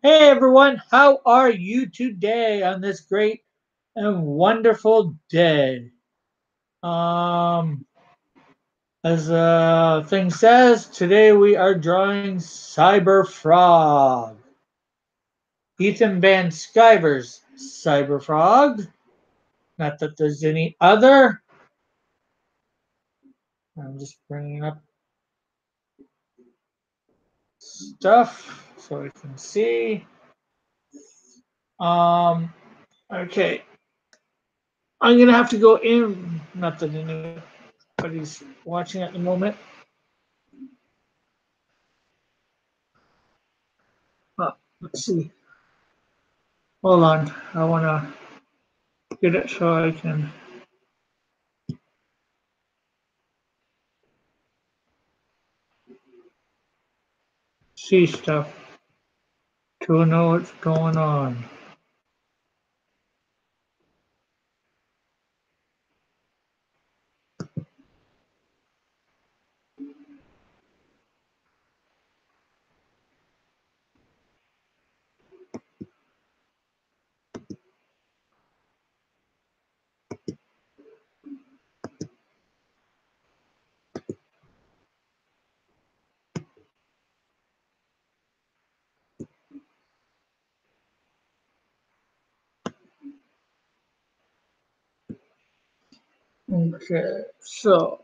Hey everyone, how are you today on this great and wonderful day? Um, as the thing says, today we are drawing Cyberfrog. Ethan Van Sciver's Cyberfrog. Not that there's any other. I'm just bringing up stuff so we can see. Um, okay. I'm gonna have to go in. Not that anybody's watching at the moment. Let's see. Hold on. I want to get it so I can see stuff to know what's going on. Okay, so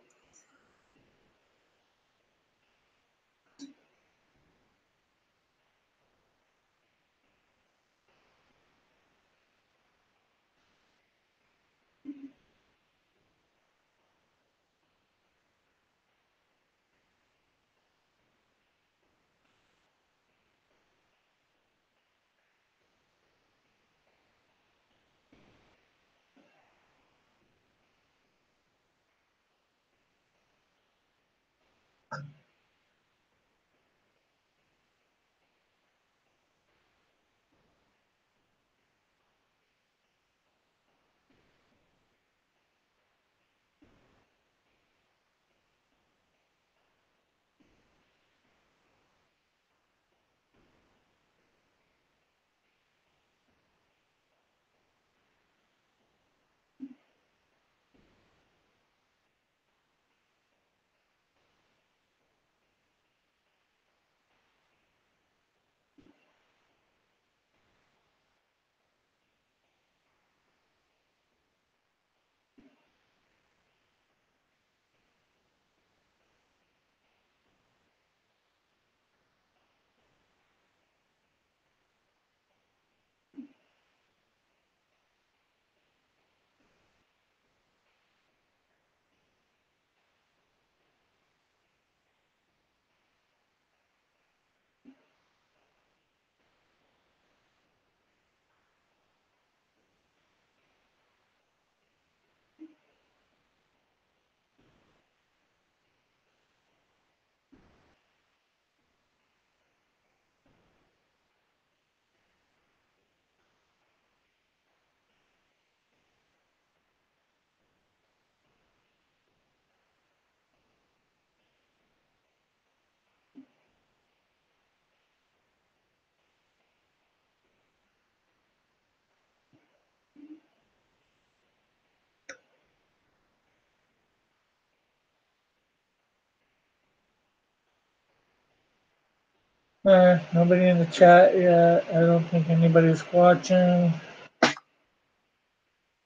nobody in the chat yet. I don't think anybody's watching.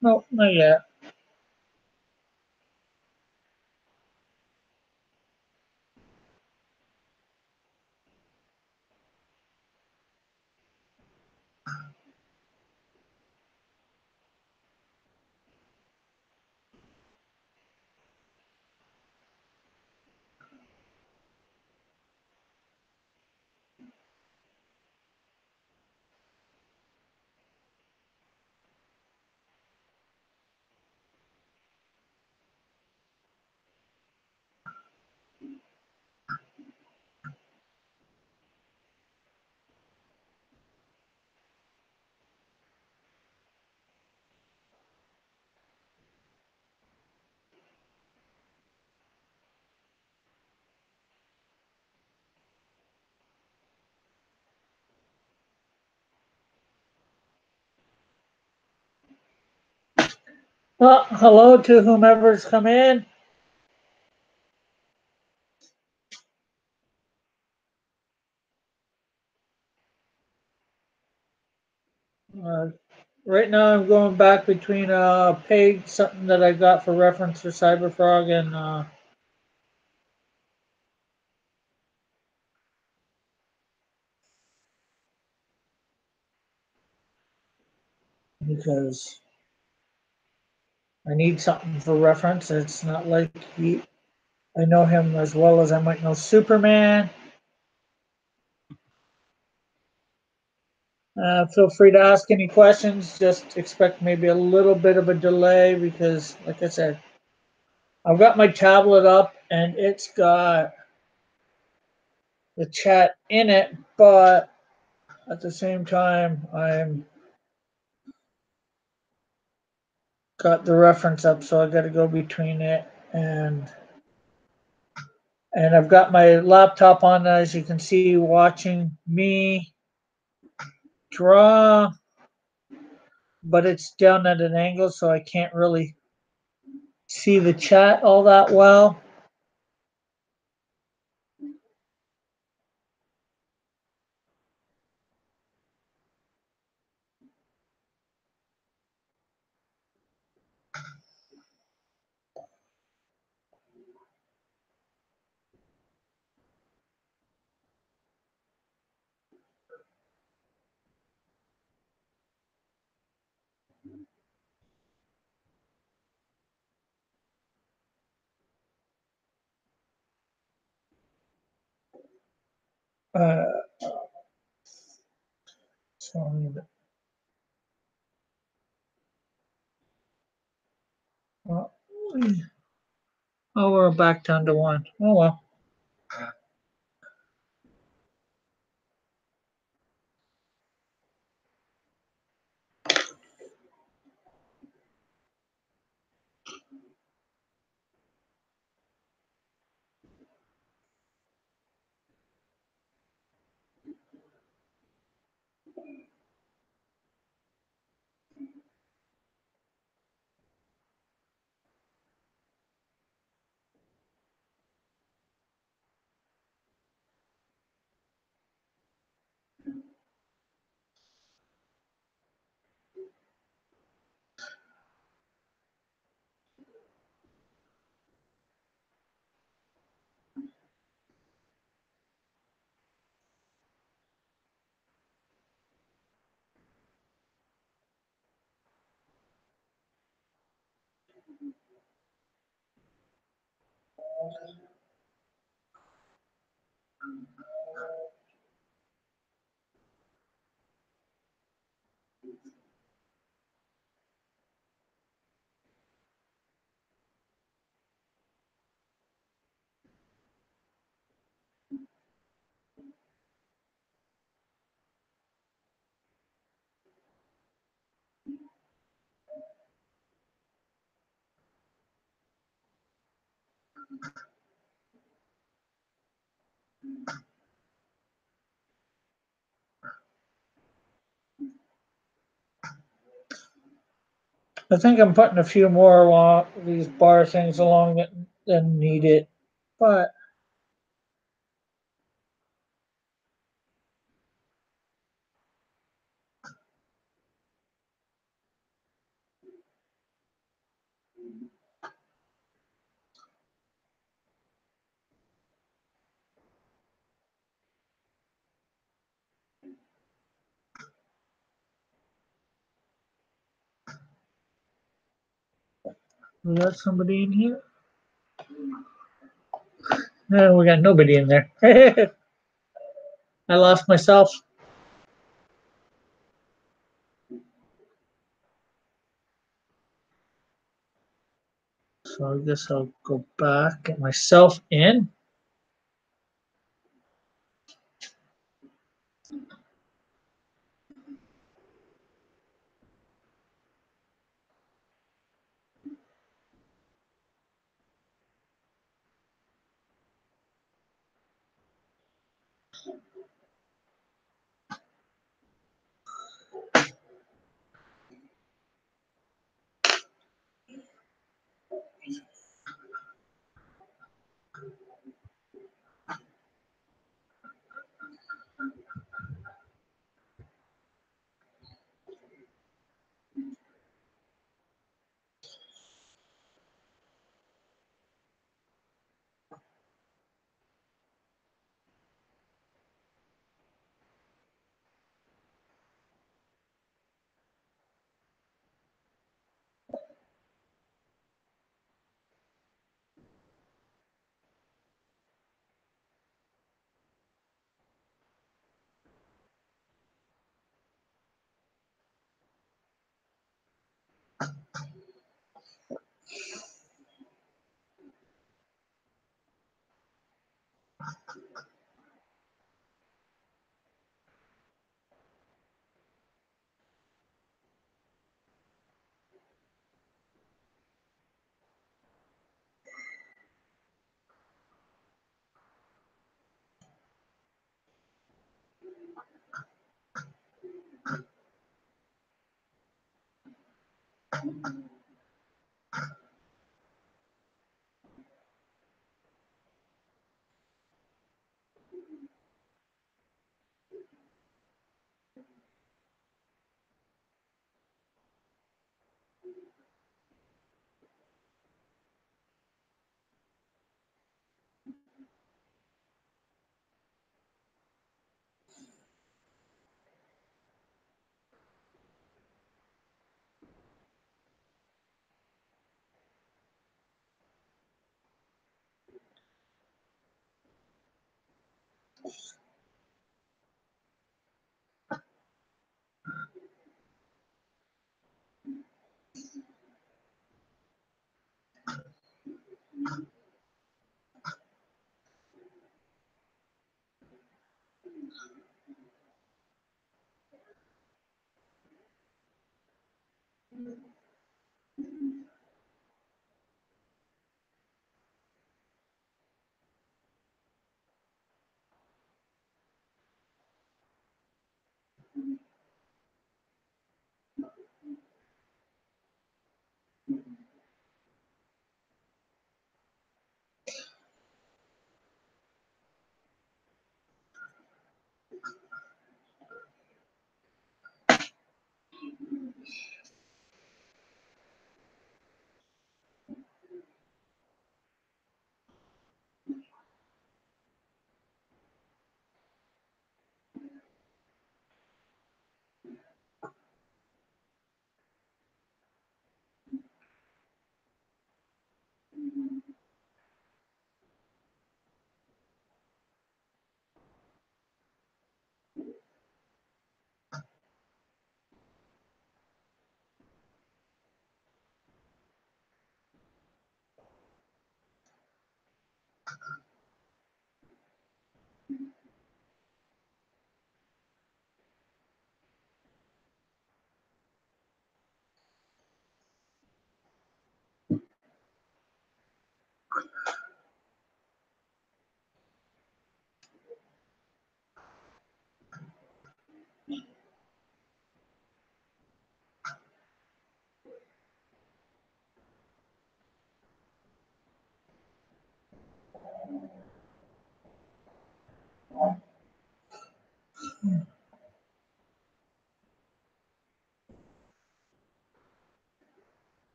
No, not yet. Well, hello to whomever's come in. Uh, right now, I'm going back between page something that I got for reference for Cyberfrog and because I need something for reference. It's not like I know him as well as I might know Superman. Feel free to ask any questions. Just expect maybe a little bit of a delay because, like I said, I've got my tablet up and it's got the chat in it, but at the same time, I'm got the reference up, so I got to go between it and I've got my laptop on, as you can see, watching me draw, but it's down at an angle, so I can't really see the chat all that well. Uh, so, oh, we're back down to one. Oh well. I think I'm putting a few more along these bar things along that than need it, but we got somebody in here. No, we got nobody in there. I lost myself. So I guess I'll go back, get myself in.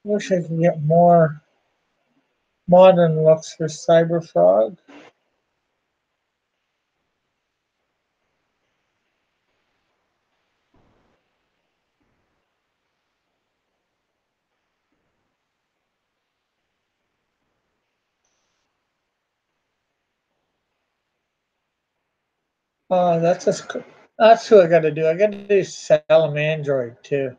Wish I could get more modern looks for Cyberfrog. That's just that's who I got to do. I got to do Salem Android too.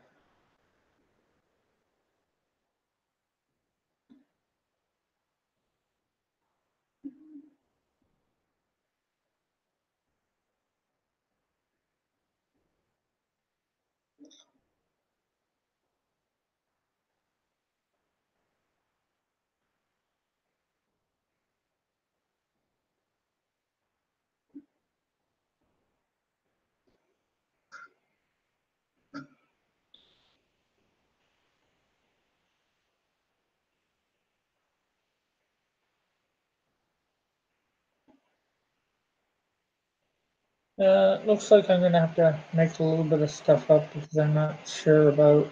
Looks like I'm gonna have to make a little bit of stuff up because I'm not sure about.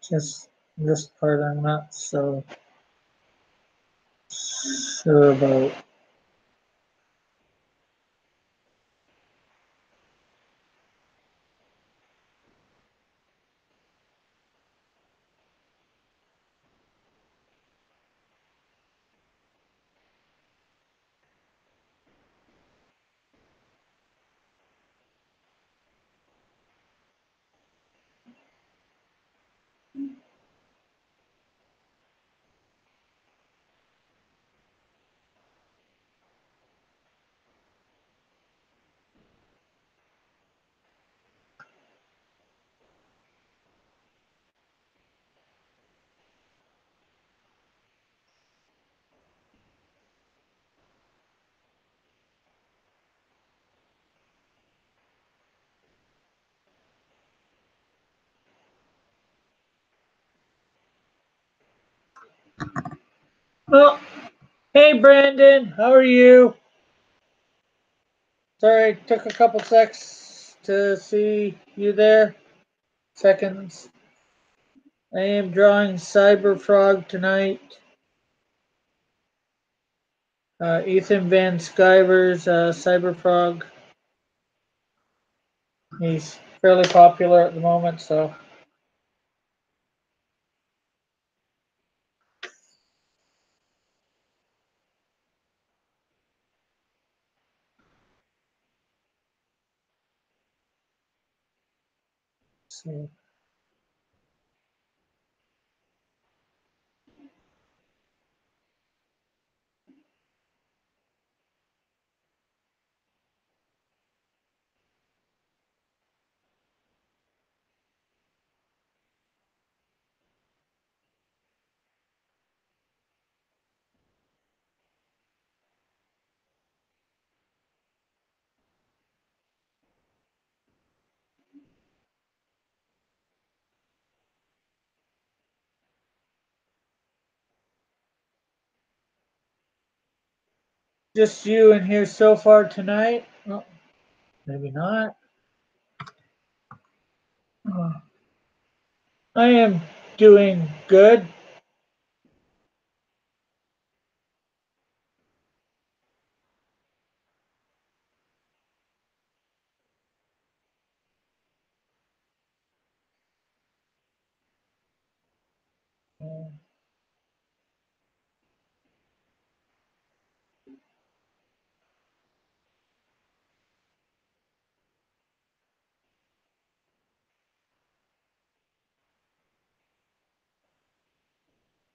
Just this part I'm not so sure about. Oh, hey Brandon, how are you? Sorry, it took a couple secs to see you there. Seconds. I am drawing Cyberfrog tonight. Ethan Van Sciver's Cyberfrog. He's fairly popular at the moment, so so just you in here so far tonight? Oh, maybe not. Oh, I am doing good.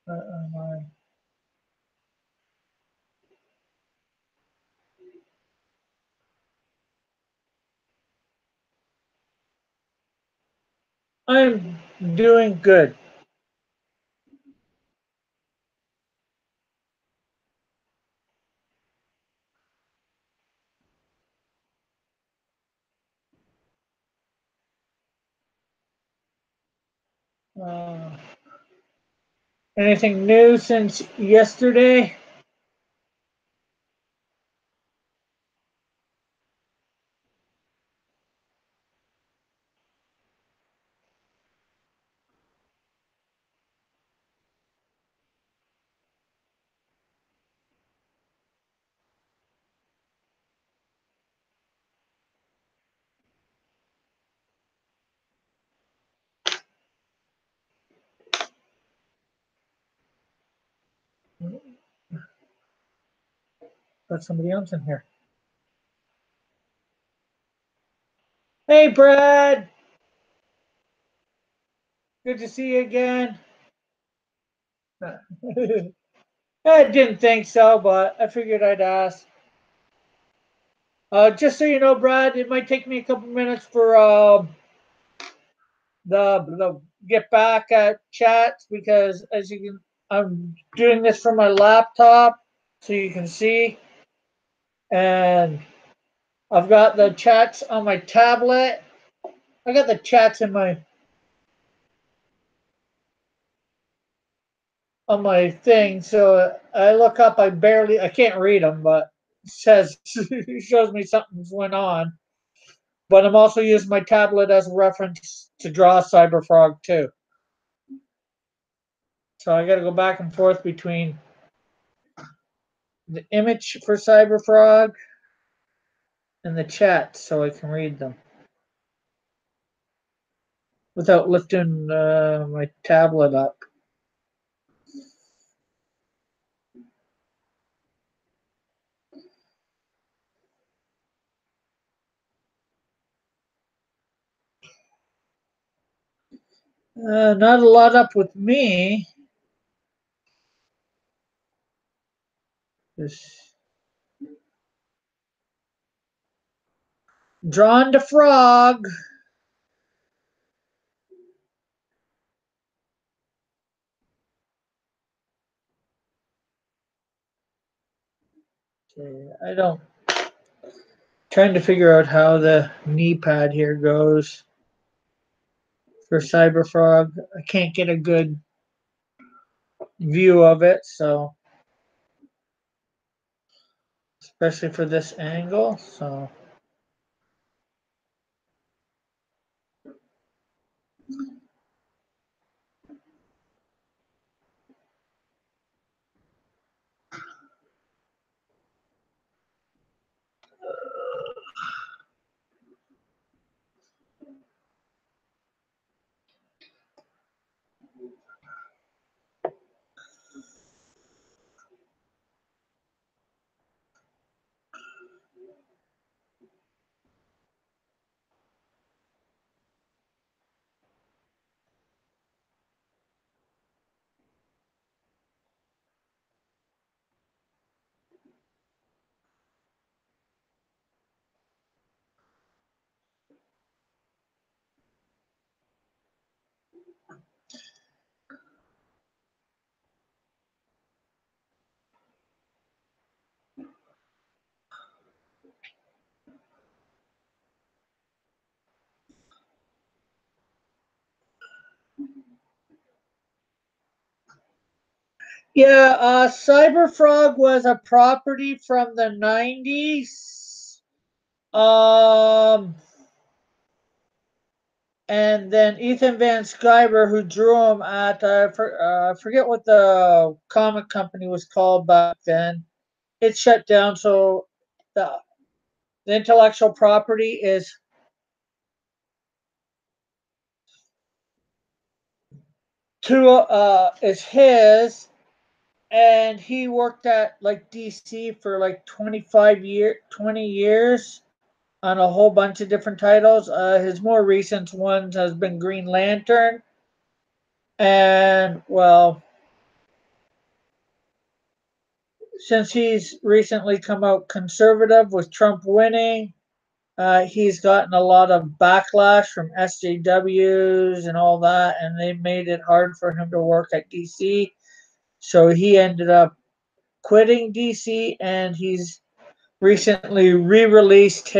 Am I'm doing good. Uh, Anything new since yesterday? Got somebody else in here. Hey, Brad. Good to see you again. I didn't think so, but I figured I'd ask. Just so you know, Brad, it might take me a couple minutes for the get back at chats because as you can, I'm doing this from my laptop, so you can see, and I've got the chats on my tablet. I got the chats in my on my thing, so I look up. I can't read them, but it says it shows me something's went on. But I'm also using my tablet as a reference to draw Cyberfrog too. So I got to go back and forth between the image for Cyberfrog and the chat so I can read them without lifting my tablet up. Not a lot up with me. Just drawn to frog. Okay, I don't. Trying to figure out how the knee pad here goes for Cyberfrog. I can't get a good view of it, so especially for this angle. So yeah, Cyberfrog was a property from the 90s. Um, and then Ethan Van Sciver, who drew him at, I forget what the comic company was called back then. It shut down, so the, the intellectual property is his, and he worked at like DC for like 20 years on a whole bunch of different titles. His more recent ones has been Green Lantern, and well, since he's recently come out conservative with Trump winning, he's gotten a lot of backlash from SJWs and all that, and they made it hard for him to work at DC. So he ended up quitting DC, and he's recently re-released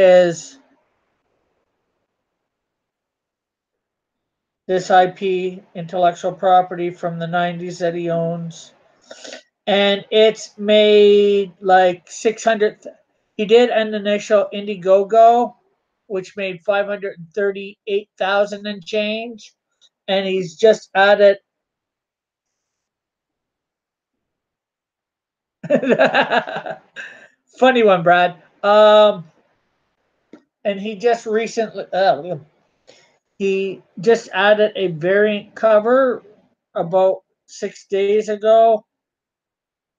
this IP, intellectual property from the 90s that he owns, and it's made like 600. He did an initial Indiegogo, which made 538,000 and change, and he's just added. Funny one, Brad. And he just recently he just added a variant cover about 6 days ago,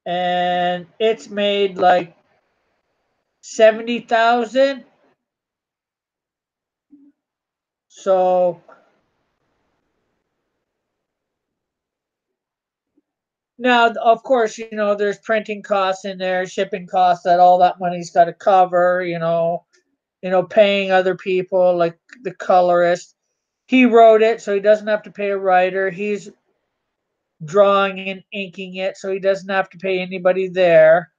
and it's made like 70,000. So now, of course, there's printing costs in there, shipping costs that all that money's got to cover. Paying other people like the colorist. He wrote it, so he doesn't have to pay a writer. He's drawing and inking it, so he doesn't have to pay anybody there.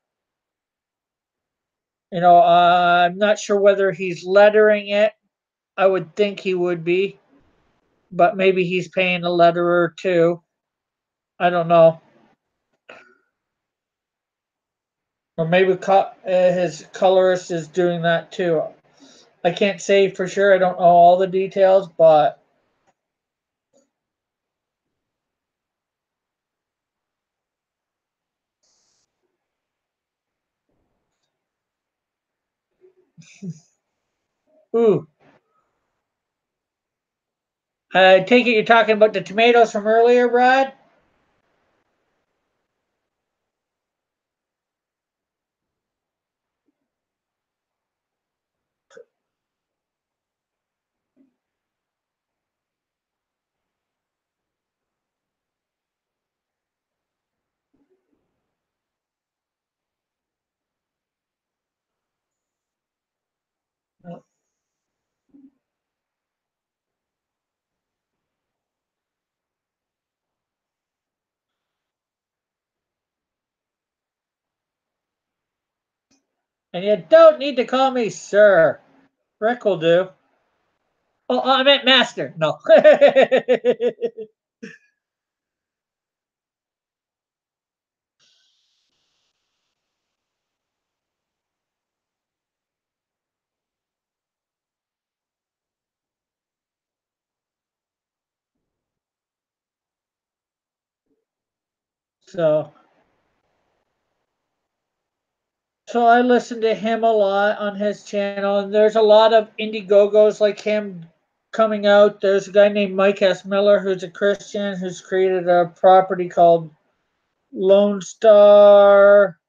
I'm not sure whether he's lettering it. I would think he would be, but maybe he's paying a letterer too. I don't know. Or maybe his colorist is doing that too. I can't say for sure. I don't know all the details, but ooh. I take it you're talking about the tomatoes from earlier, Brad? And you don't need to call me sir. Rick will do. Oh, I meant master. No. so, so I listen to him a lot on his channel, and there's a lot of Indiegogos like him coming out. There's a guy named Mike S. Miller who's a Christian who's created a property called Lone Star.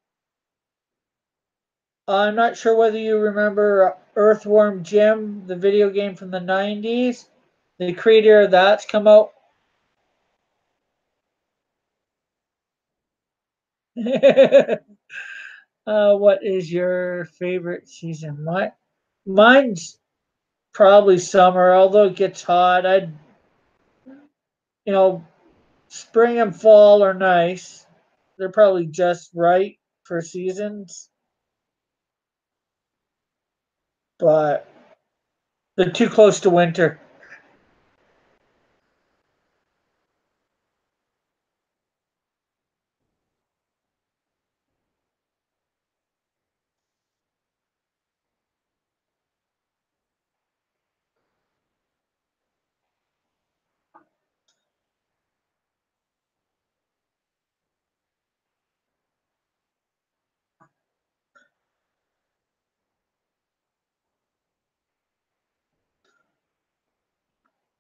I'm not sure whether you remember Earthworm Jim, the video game from the 90s. The creator of that's come out. What is your favorite season? Mine's probably summer, although it gets hot. You know, spring and fall are nice. They're probably just right for seasons, but they're too close to winter.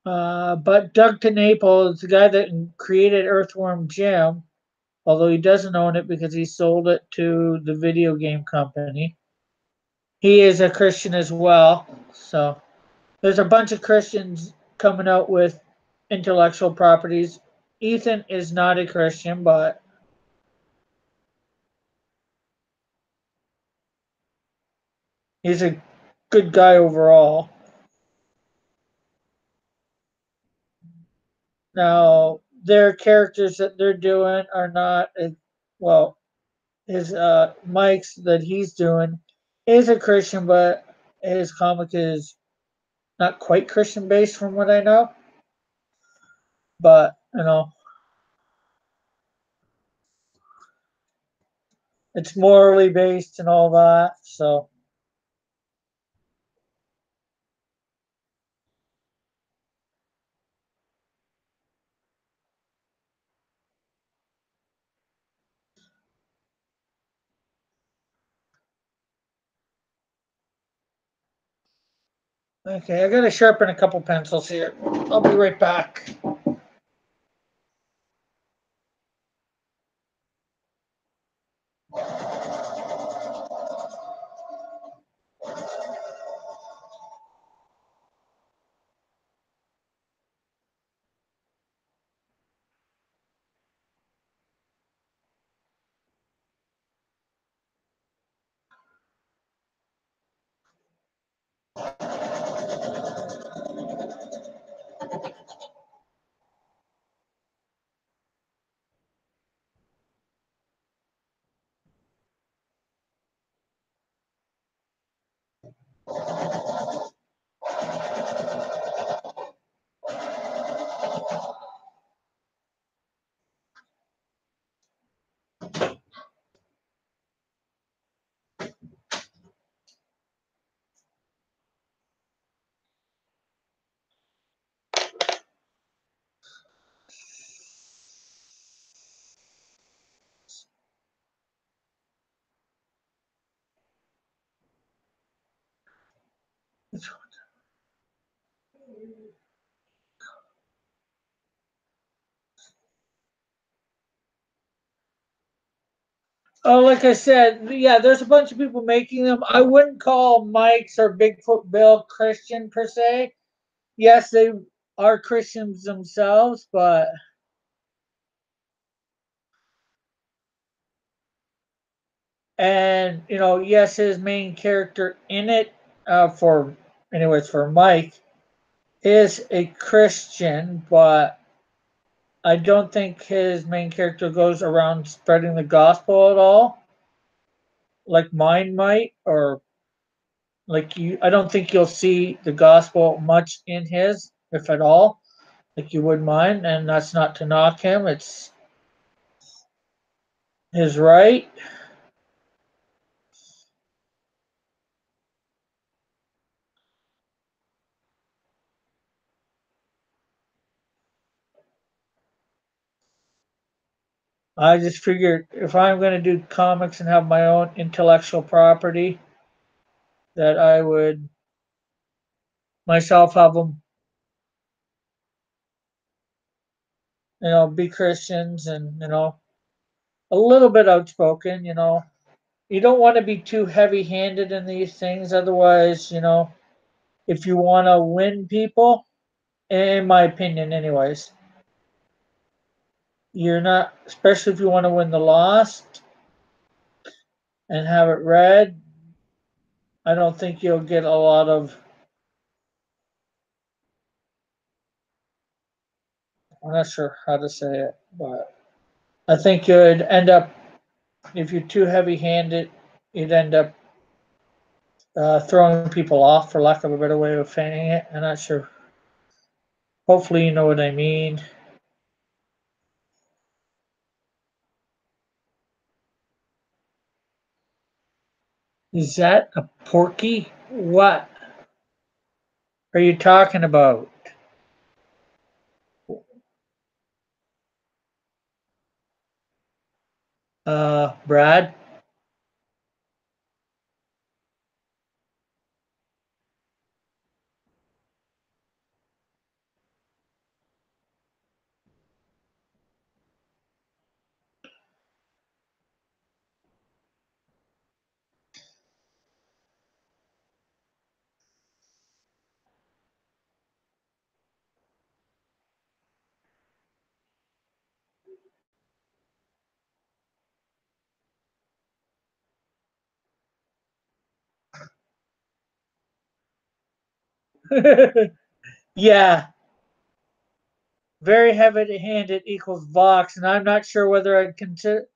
But Doug TenNapel is the guy that created Earthworm Jim, although he doesn't own it because he sold it to the video game company. He is a Christian as well. So there's a bunch of Christians coming out with intellectual properties. Ethan is not a Christian, but He's a good guy overall. Now, their characters that they're doing are not, well, his Mike's that he's doing is a Christian, but his comic is not quite Christian based from what I know. But, it's morally based and all that. So, okay, I gotta sharpen a couple pencils here. I'll be right back. Oh, like I said, yeah, there's a bunch of people making them. I wouldn't call Mike's or Bigfoot Bill Christian per se. Yes, they are Christians themselves, but and yes, his main character in it, for anyways for Mike, is a Christian, but I don't think his main character goes around spreading the gospel at all, like mine might, or like you. I don't think you'll see the gospel much in his, if at all, like you would mine, and that's not to knock him. It's his right. I just figured if I'm going to do comics and have my own intellectual property, that I would myself have them, be Christians and, a little bit outspoken, You don't want to be too heavy handed in these things. Otherwise, if you want to win people, in my opinion, anyways, you're not, especially if you want to win the lost and have it read, I don't think you'll get a lot of, I'm not sure how to say it, but I think you'd end up, if you're too heavy handed, you'd end up throwing people off, for lack of a better way of saying it. I'm not sure. Hopefully, you know what I mean. Is that a porky? What are you talking about? Brad? Yeah, very heavy-handed equals Vox, and I'm not sure whether I'd consider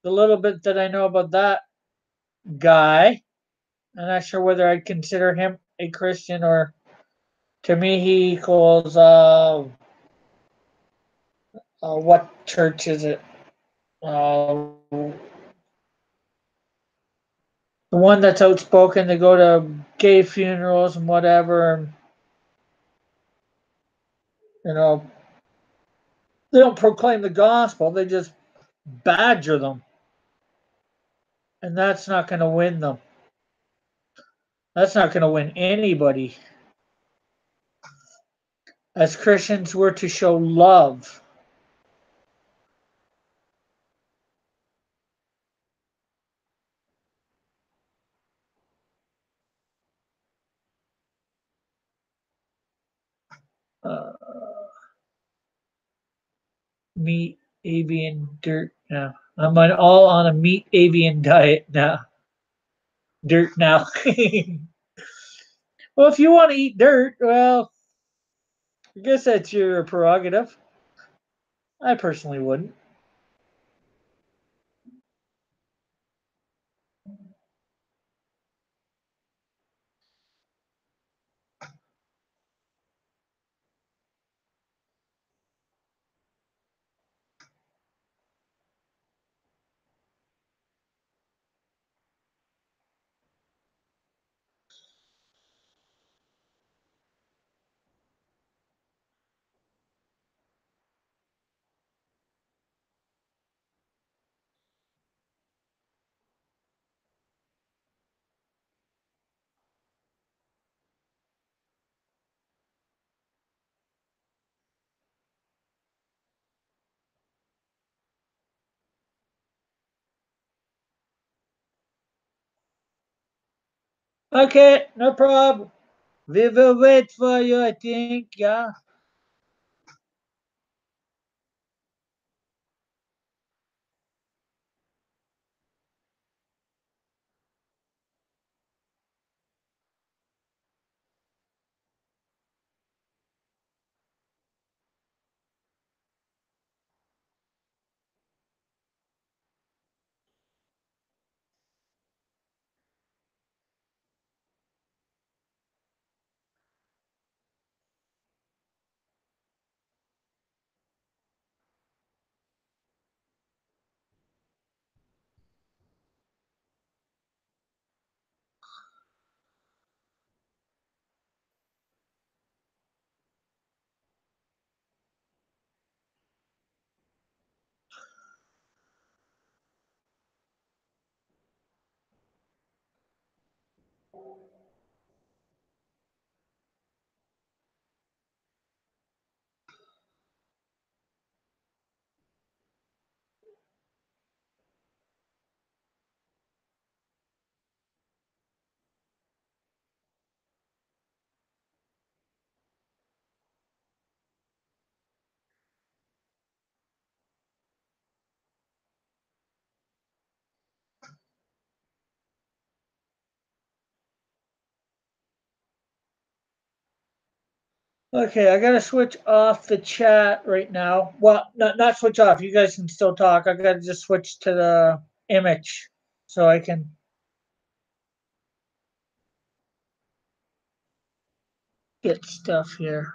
the little bit that I know about that guy. I'm not sure whether I'd consider him a Christian or to me he equals what church is it? The one that's outspoken. They go to gay funerals and whatever. And, you know, they don't proclaim the gospel. They just badger them, and that's not going to win them. That's not going to win anybody. As Christians, we're to show love. Uh, Meat, avian, dirt. Now I'm all on a meat, avian diet now. Dirt now. Well, if you want to eat dirt, well, I guess that's your prerogative. I personally wouldn't. Okay, no problem. We will wait for you, I think. Yeah. Okay, I gotta switch off the chat right now. Well, not switch off. You guys can still talk. I gotta just switch to the image so I can get stuff here.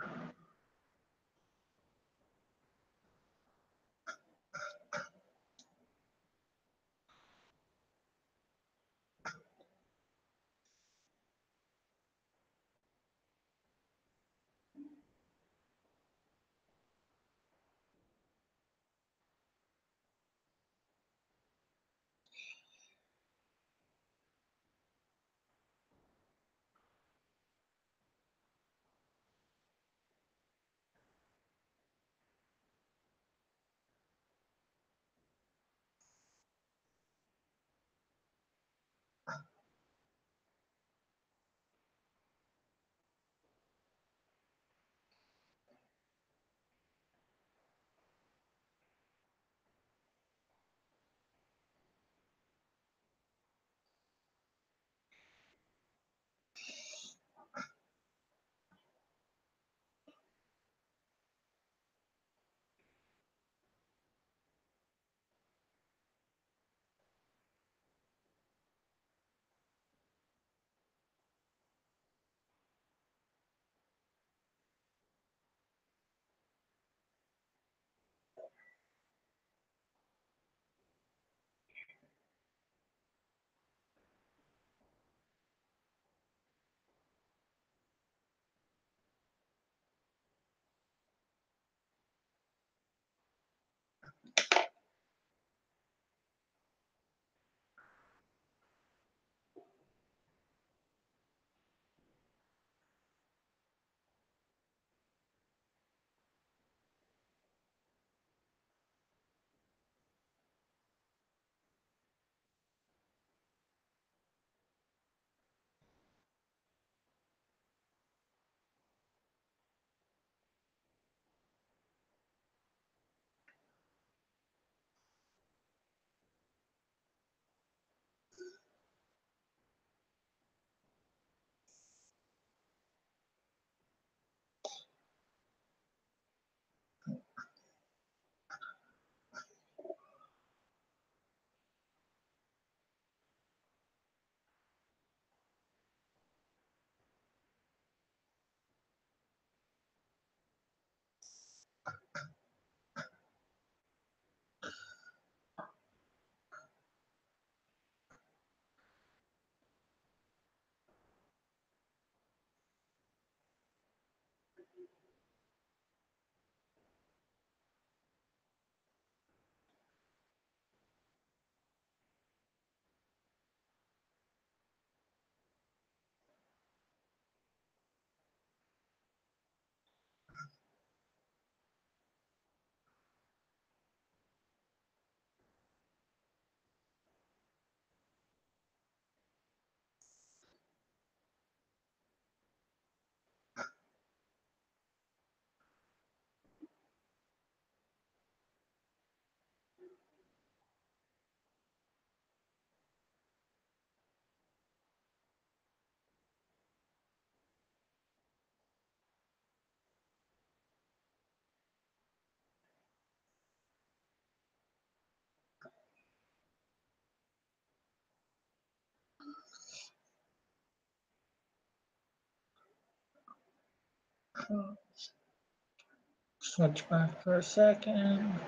Switch back for a second.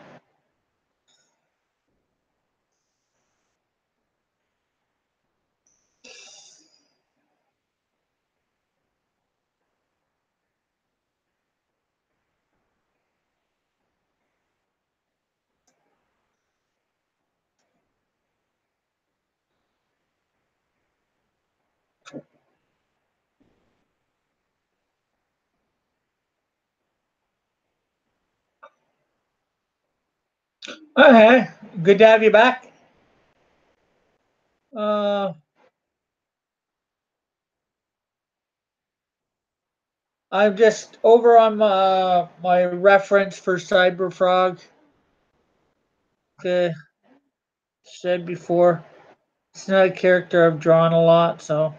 Okay, good to have you back. Uh, I'm just over on my reference for Cyberfrog. The said before, it's not a character I've drawn a lot, so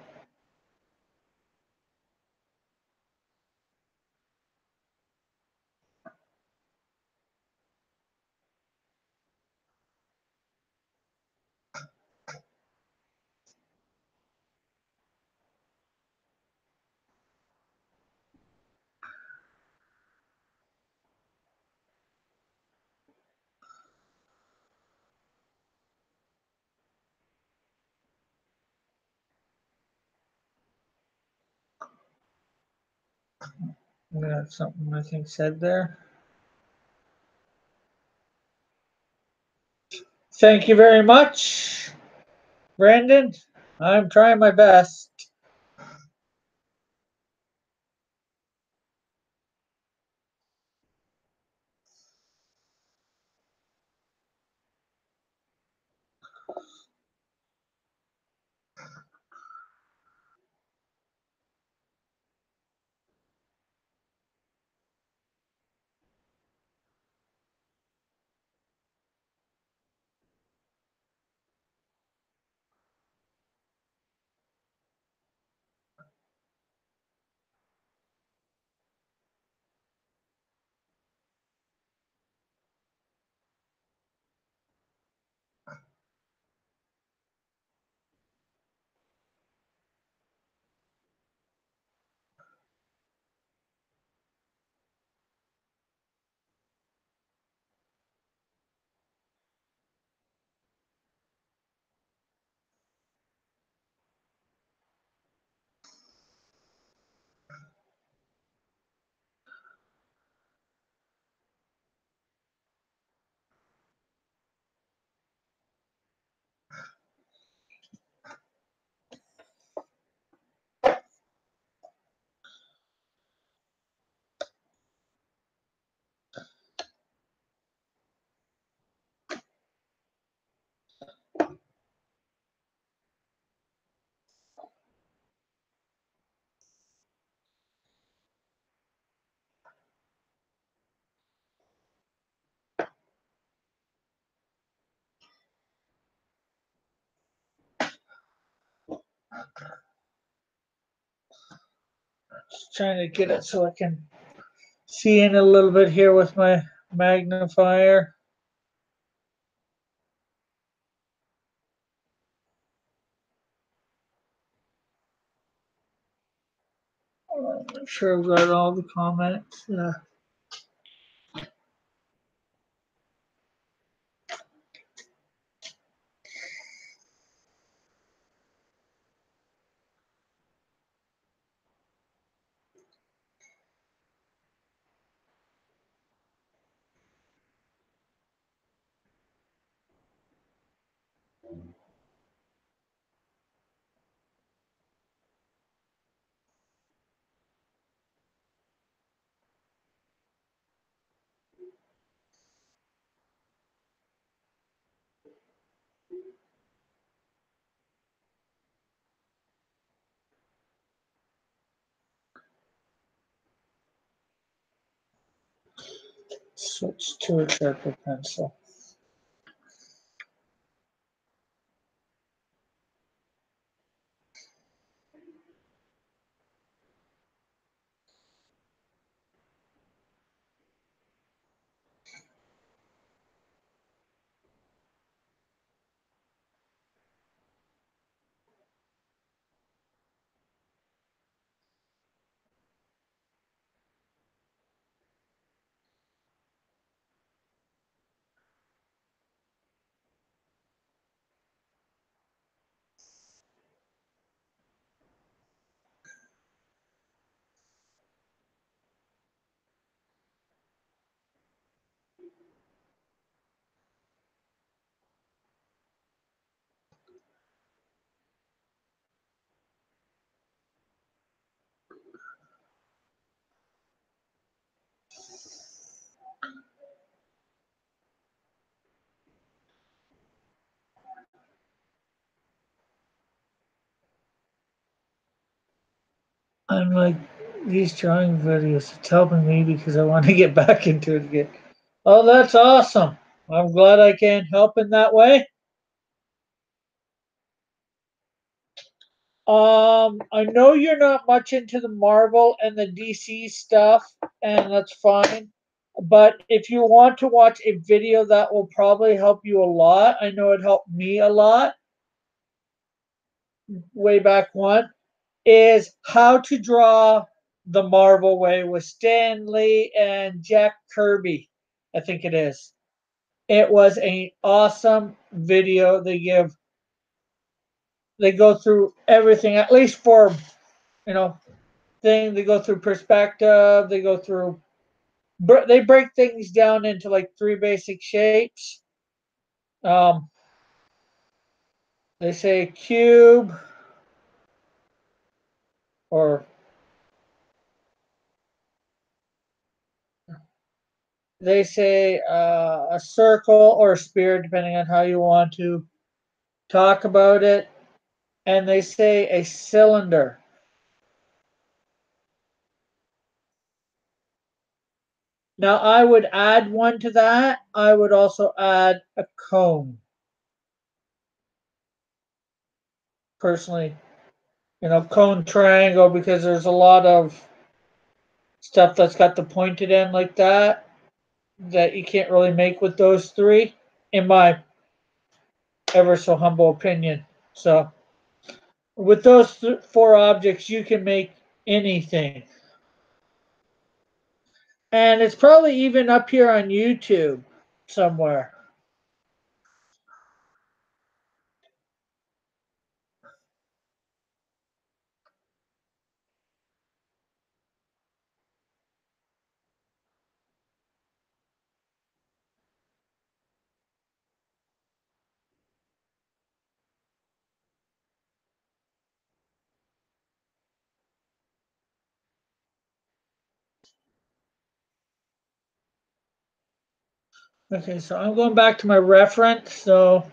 I'm gonna have something I think said there. Thank you very much, Brandon. I'm trying my best. Just trying to get it so I can see in a little bit here with my magnifier. I'm sure I've got all the comments. switch to a sharper pencil. I'm like, these drawing videos, it's helping me because I want to get back into it again. Oh, that's awesome. I'm glad I can help in that way. I know you're not much into the Marvel and the DC stuff, and that's fine. But if you want to watch a video that will probably help you a lot, I know it helped me a lot way back when, is how to draw the Marvel way with Stan Lee and Jack Kirby. I think it is. It was an awesome video. They go through everything, at least for you know thing. They go through perspective. They go through. They break things down into like three basic shapes. Um, they say cube or they say a circle or a sphere, depending on how you want to talk about it. And they say a cylinder. Now, I would add one to that. I would also add a cone, personally. Cone triangle, because there's a lot of stuff that's got the pointed end like that you can't really make with those three, in my ever so humble opinion. So, with those four objects, you can make anything. And it's probably even up here on YouTube somewhere. Okay, so I'm going back to my reference. So,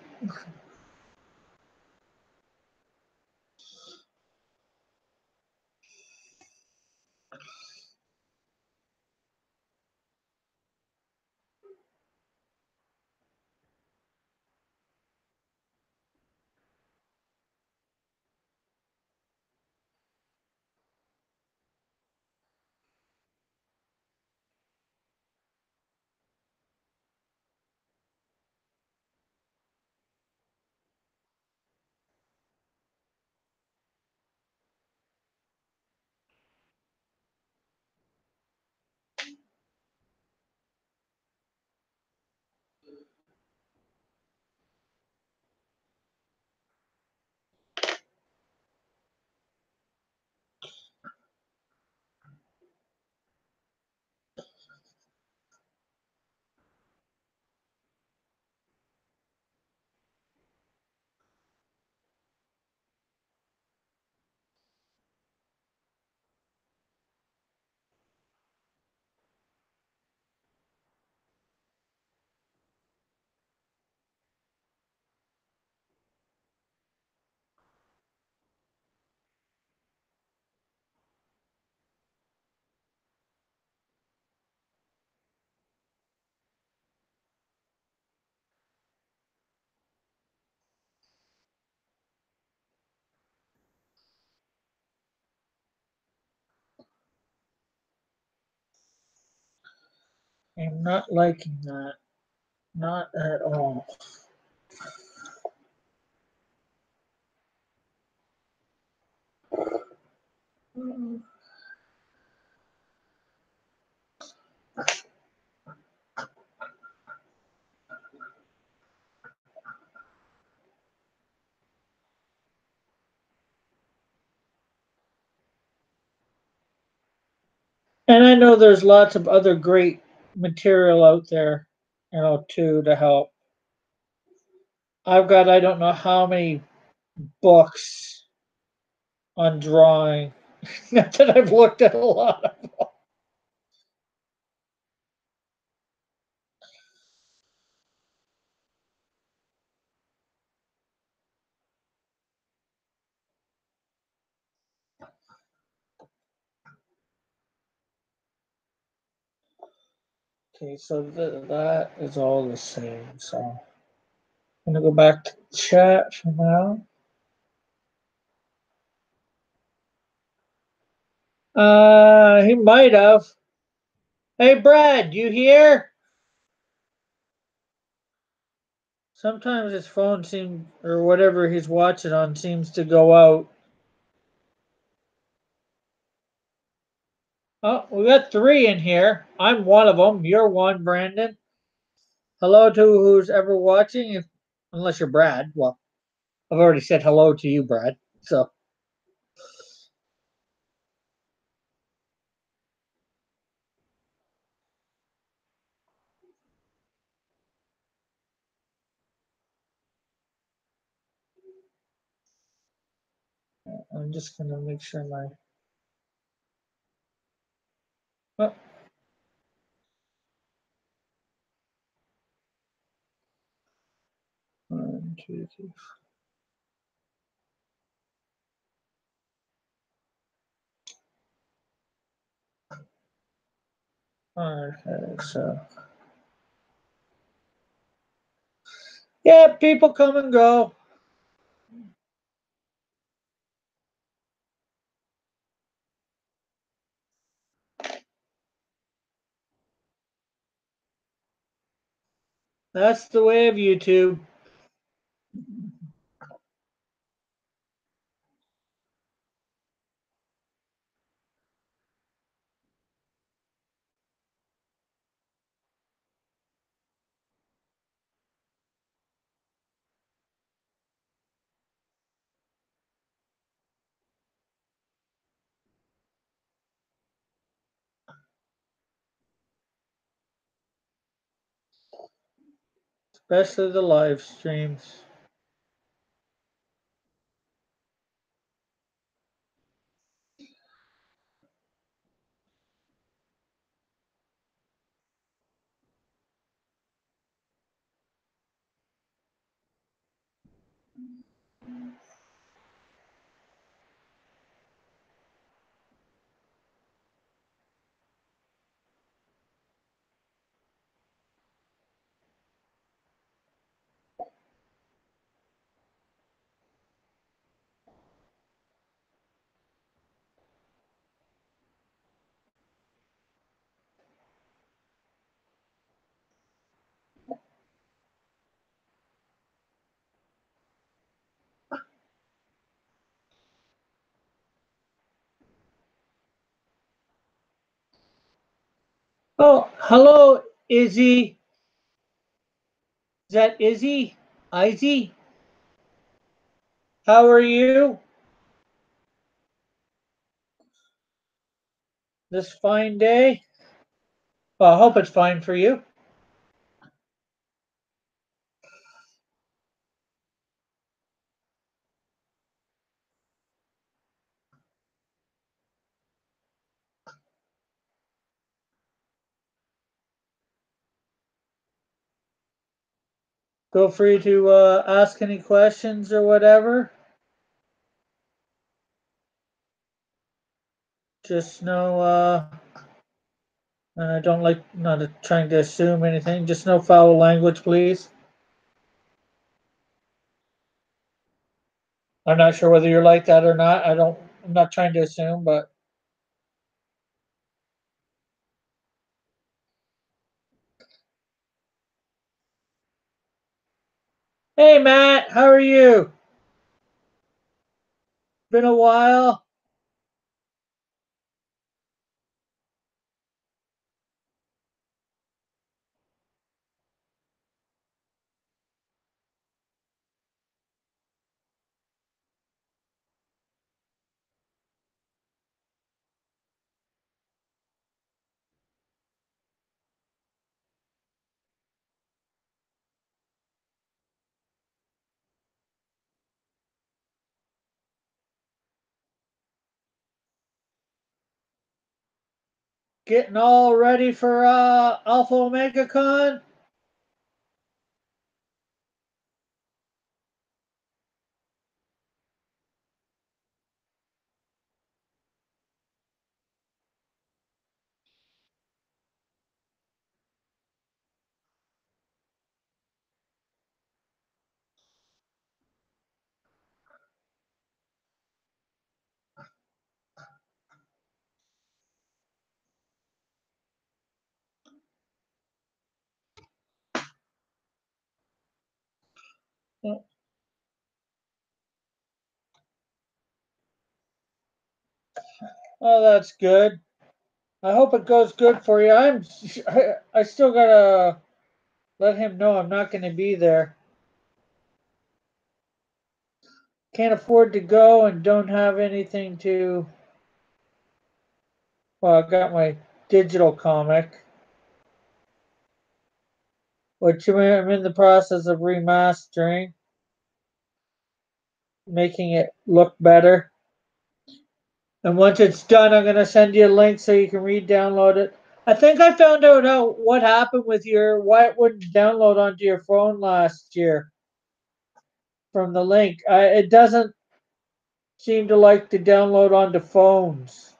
I'm not liking that. Not at all. And I know there's lots of other great material out there, too, to help. I've got I don't know how many books on drawing. Not that I've looked at a lot of. Okay, so that is all the same. So I'm gonna go back to chat for now. He might have. Hey, Brad, you here? Sometimes his phone seems, or whatever he's watching on, seems to go out. Oh, we got three in here. I'm one of them. You're one, Brandon. Hello to who's ever watching, unless you're Brad. Well, I've already said hello to you, Brad. So I'm just gonna make sure my. Oh, 1, 2, 3. Okay, so yeah, people come and go. That's the way of YouTube. Especially the live streams. Oh, hello, Izzy. Is that Izzy? Izzy? How are you this fine day? Well, I hope it's fine for you. Feel free to ask any questions or whatever. Just know, and I don't like not trying to assume anything. Just no foul language, please. I'm not sure whether you're like that or not. I don't. I'm not trying to assume, but Hey Matt, how are you? Been a while. Getting all ready for Alpha Omega Con? Oh, that's good. I hope it goes good for you. I still gotta let him know I'm not gonna be there. Can't afford to go and don't have anything to. Well, I got my digital comic, which I'm in the process of remastering, making it look better. And once it's done, I'm gonna send you a link so you can re-download it. I think I found out what happened with your why it wouldn't download onto your phone last year from the link. It doesn't seem to like to download onto phones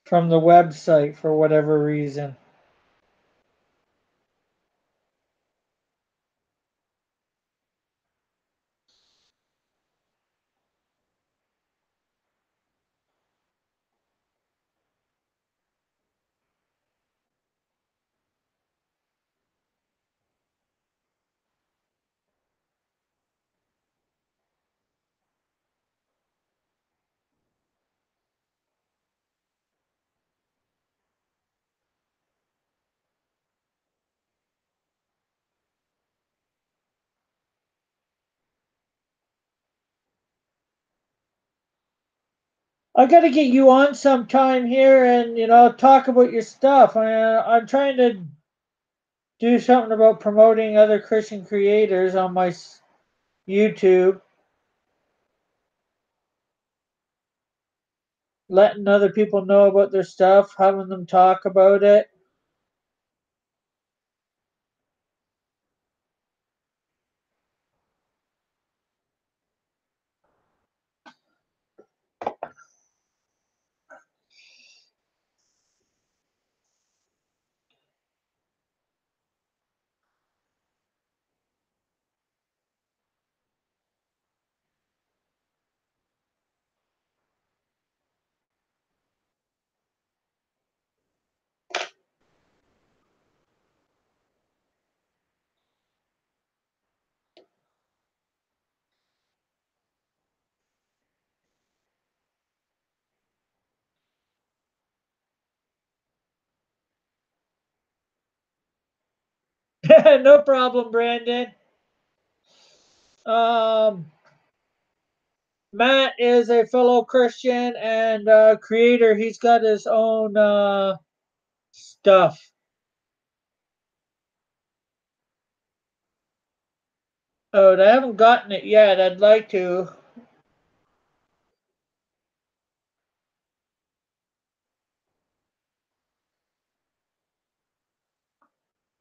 from the website for whatever reason. I got to get you on sometime here and talk about your stuff. I'm trying to do something about promoting other Christian creators on my YouTube, letting other people know about their stuff, having them talk about it. No problem, Brandon. Um, Matt is a fellow Christian and creator. He's got his own stuff. Oh, I haven't gotten it yet. I'd like to.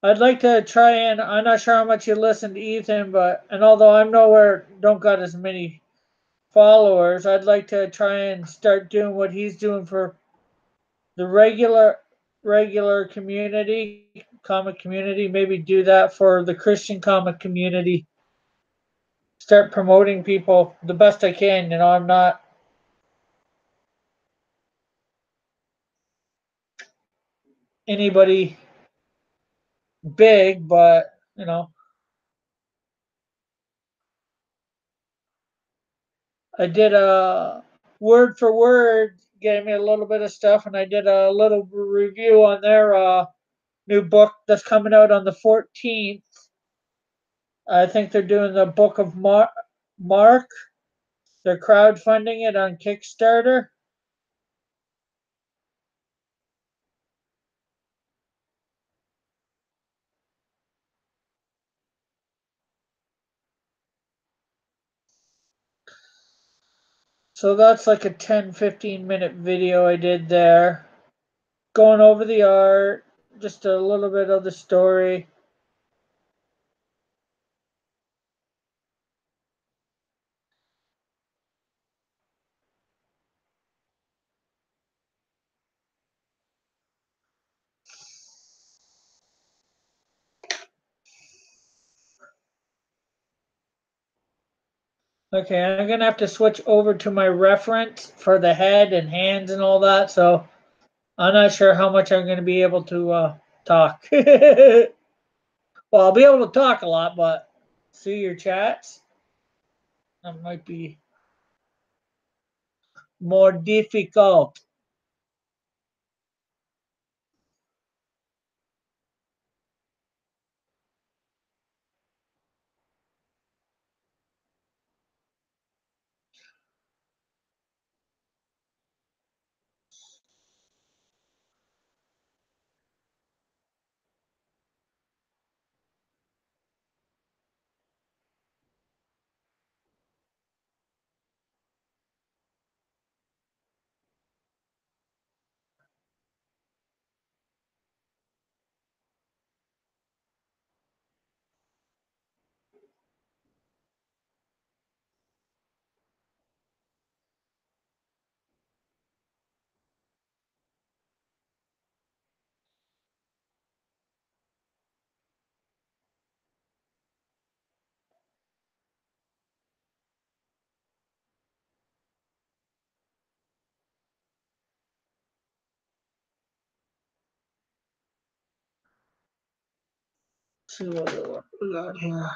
I'd like to try and I'm not sure how much you listen to Ethan, but and although I'm nowhere, don't got as many followers, I'd like to try and start doing what he's doing for the regular community, comic community. Maybe do that for the Christian comic community. start promoting people the best I can. You know, I'm not anybody big, but you know, I did a word for word, gave me a little bit of stuff, and I did a little review on their new book that's coming out on the 14th. I think they're doing the Book of Mark. They're crowdfunding it on Kickstarter. So that's like a 10-15 minute video I did there, going over the art, just a little bit of the story. Okay, I'm gonna have to switch over to my reference for the head and hands and all that, so I'm not sure how much I'm gonna be able to talk. Well, I'll be able to talk a lot, but see your chats, that might be more difficult. Let's see what we got here.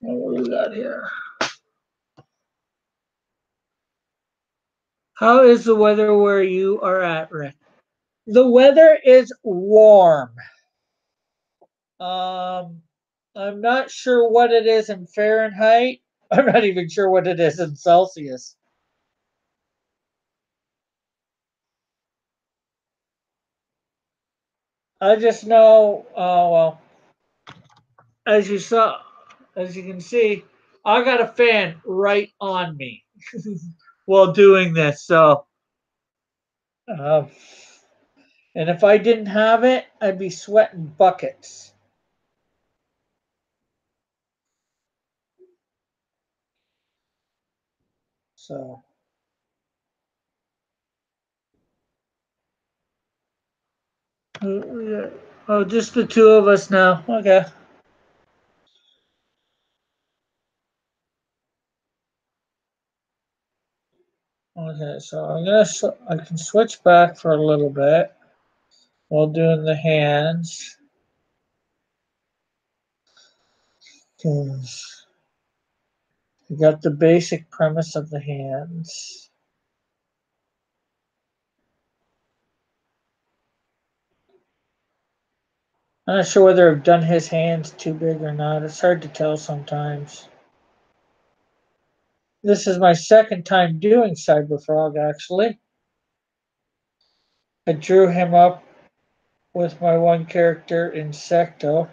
What do we got here? How is the weather where you are at, Rick? The weather is warm. Um, I'm not sure what it is in Fahrenheit. I'm not even sure what it is in Celsius. I just know, well, as you saw, as you can see, I got a fan right on me while doing this. So, uh, and if I didn't have it, I'd be sweating buckets. So, oh, just the two of us now. Okay. Okay, so I can switch back for a little bit while doing the hands. 'Cause you got the basic premise of the hands. I'm not sure whether I've done his hands too big or not. It's hard to tell sometimes. This is my second time doing Cyberfrog, actually. I drew him up with my one character, Insecto.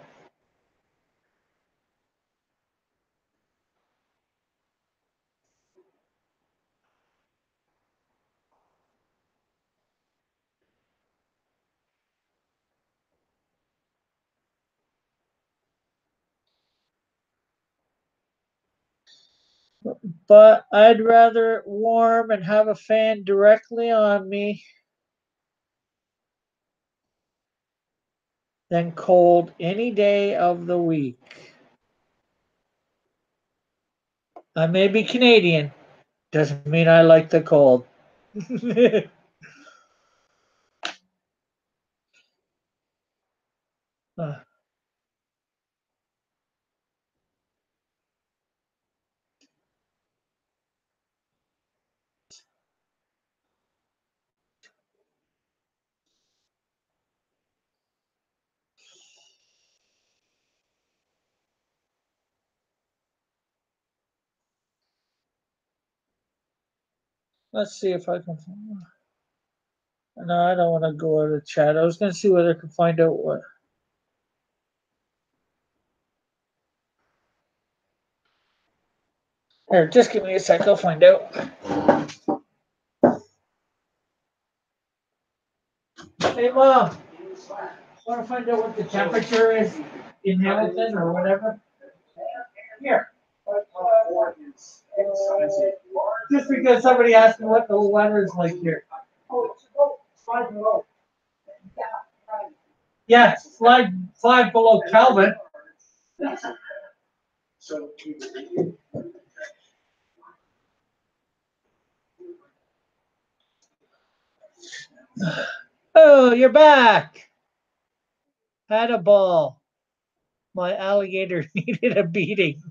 But I'd rather it warm and have a fan directly on me than cold any day of the week. I may be Canadian, doesn't mean I like the cold. Let's see if I can. No, I don't want to go out of chat. I was going to see whether I could find out what. Here, just give me a sec. I'll find out. Hey, Mom. Want to find out what the temperature is in Hamilton or whatever? Here. Just because somebody asked me what the weather is like here. Yeah, five below Kelvin. Oh, you're back. Had a ball. My alligator needed a beating.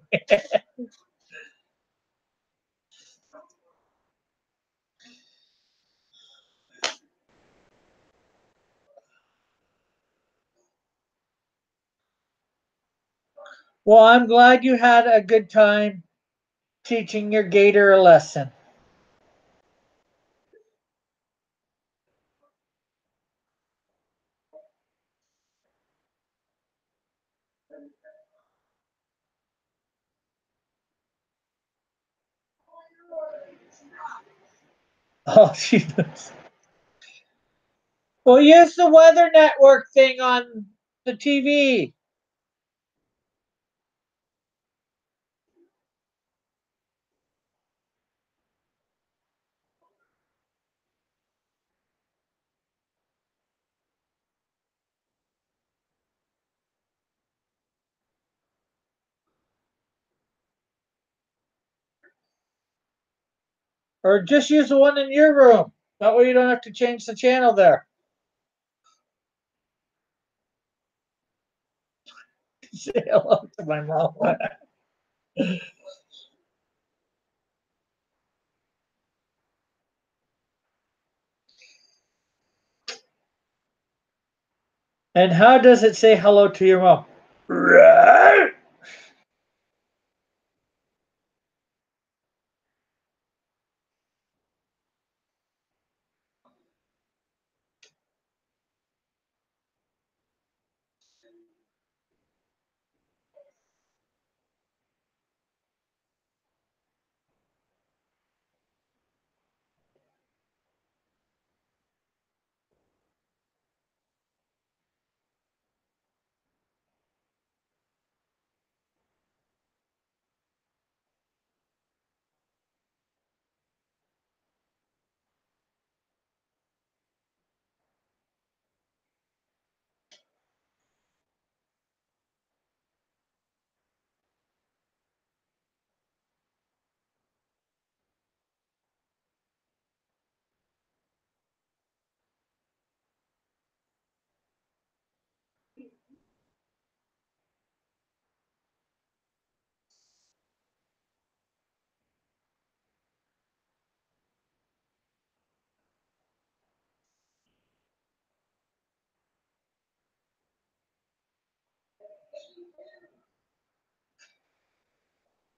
Well, I'm glad you had a good time teaching your gator a lesson. Oh, Jesus. Well, use the Weather Network thing on the TV. Or just use the one in your room. That way you don't have to change the channel there. Say hello to my mom. And how does it say hello to your mom? Right.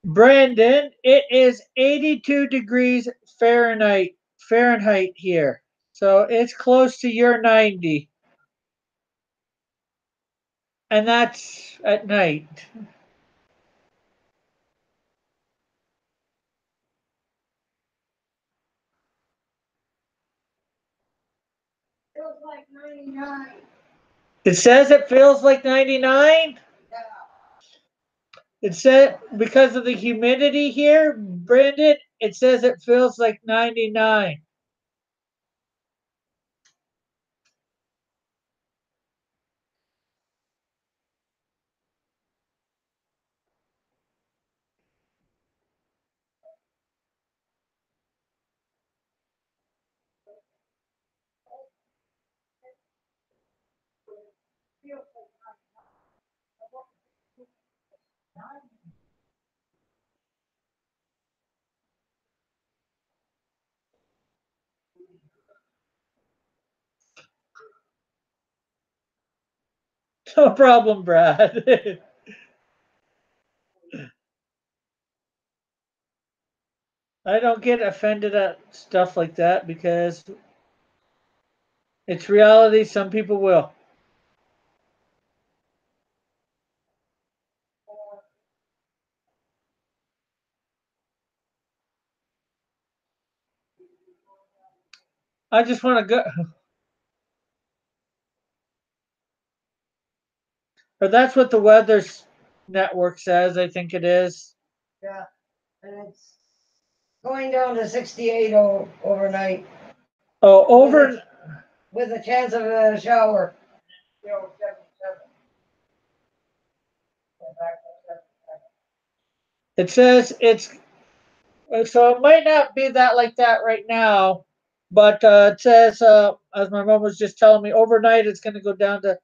Brandon, it is 82 degrees Fahrenheit here. So it's close to your 90. And that's at night. It says it feels like 99. It said because of the humidity here, Brandon, it says it feels like 99. No problem, Brad. I don't get offended at stuff like that because it's reality. Some people will. I just want to go. Or that's what the weather network says. I think it is. Yeah, and it's going down to 68 overnight Oh, over. with a chance of a shower. It says it's so it might not be that like that right now, but it says as my mom was just telling me, overnight it's going to go down to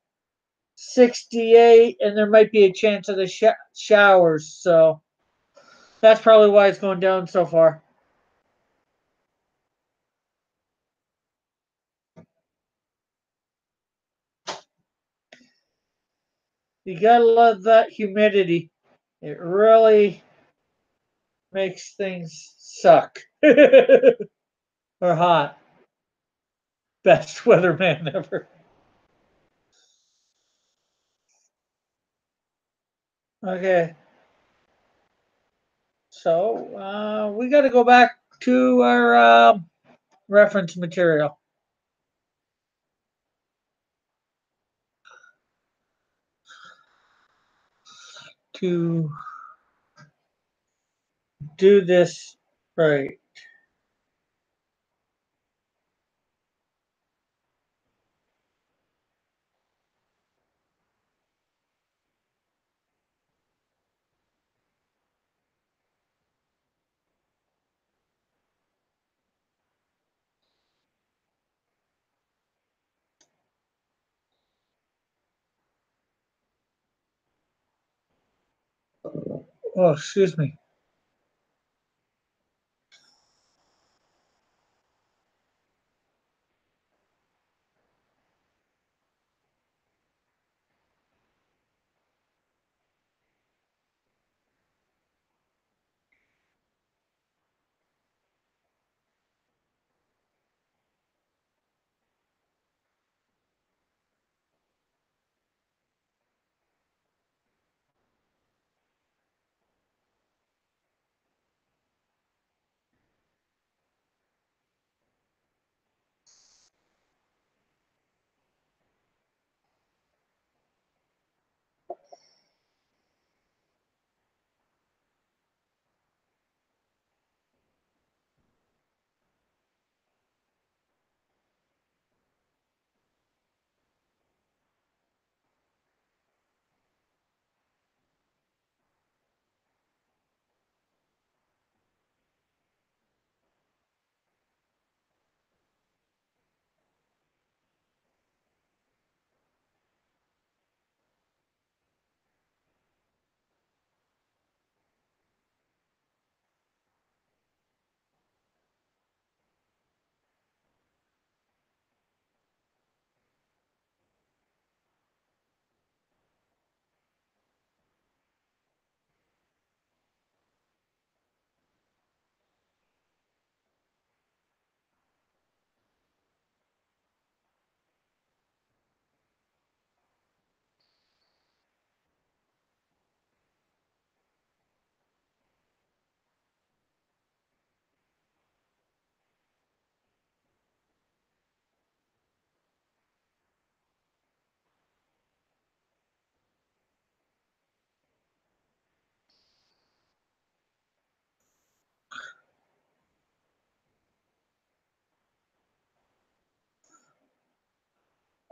68, and there might be a chance of the showers. So that's probably why it's going down so far. You gotta love that humidity. It really makes things suck. Or hot. Best weatherman ever. Okay, so we got to go back to our reference material to do this right. Oh, excuse me.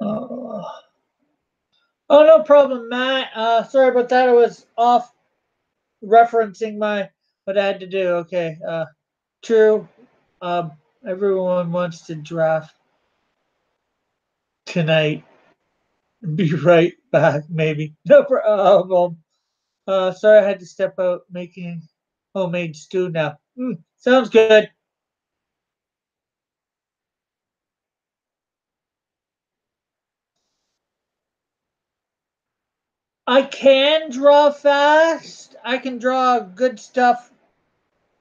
Oh, oh, no problem, Matt. Sorry about that. I was off referencing my what I had to do. Okay. True. Um, everyone wants to draft tonight. Be right back, maybe. No problem. Sorry, I had to step out making homemade stew now. Sounds good. I can draw fast. I can draw good stuff.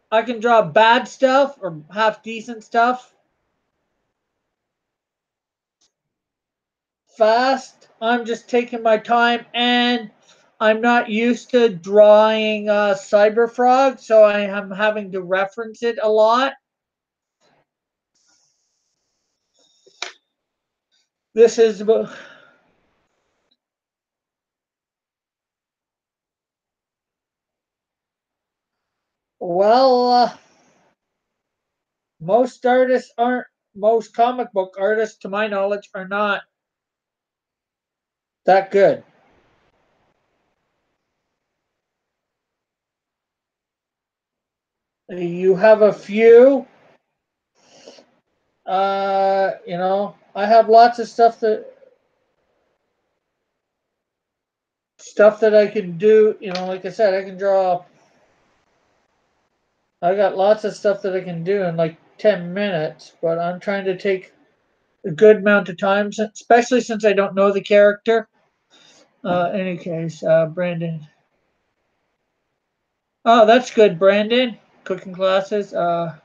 I can draw bad stuff or half decent stuff fast. I'm just taking my time, and I'm not used to drawing Cyberfrog, so I am having to reference it a lot. This is well, most artists aren't. Most comic book artists, to my knowledge, are not that good. You have a few. I have lots of stuff that I can do. Like I said, I can draw. I got lots of stuff that I can do in like 10 minutes, but I'm trying to take a good amount of time, especially since I don't know the character. Any case, Brandon. Oh, that's good, Brandon. Cooking classes. I'm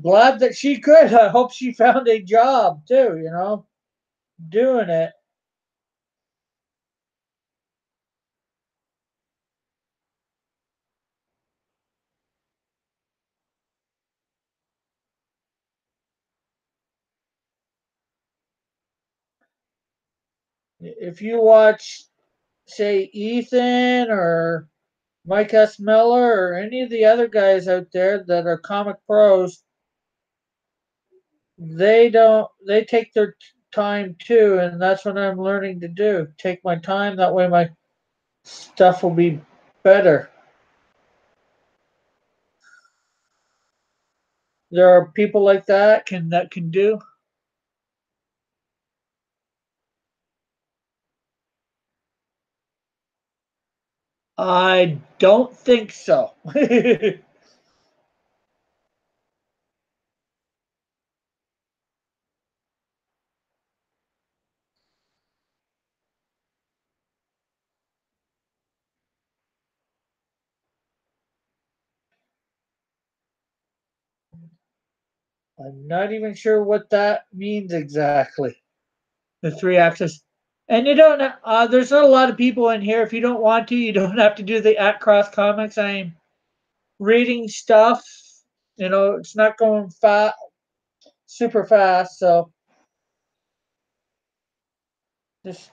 glad that she could. I hope she found a job too. Doing it. If you watch, say, Ethan or Mike S. Miller or any of the other guys out there that are comic pros, they don't. They take their time too, and that's what I'm learning to do. Take my time. That way, my stuff will be better. There are people like that can do. I don't think so. I'm not even sure what that means exactly. The three axis. And you don't, there's not a lot of people in here. If you don't want to, you don't have to do the at cross comics. I'm reading stuff. You know, it's not going super fast. So just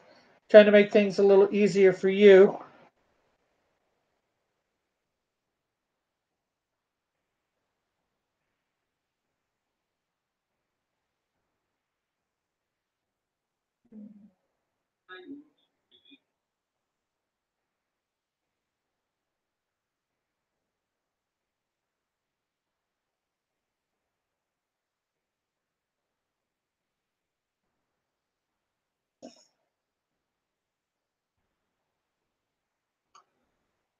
trying to make things a little easier for you.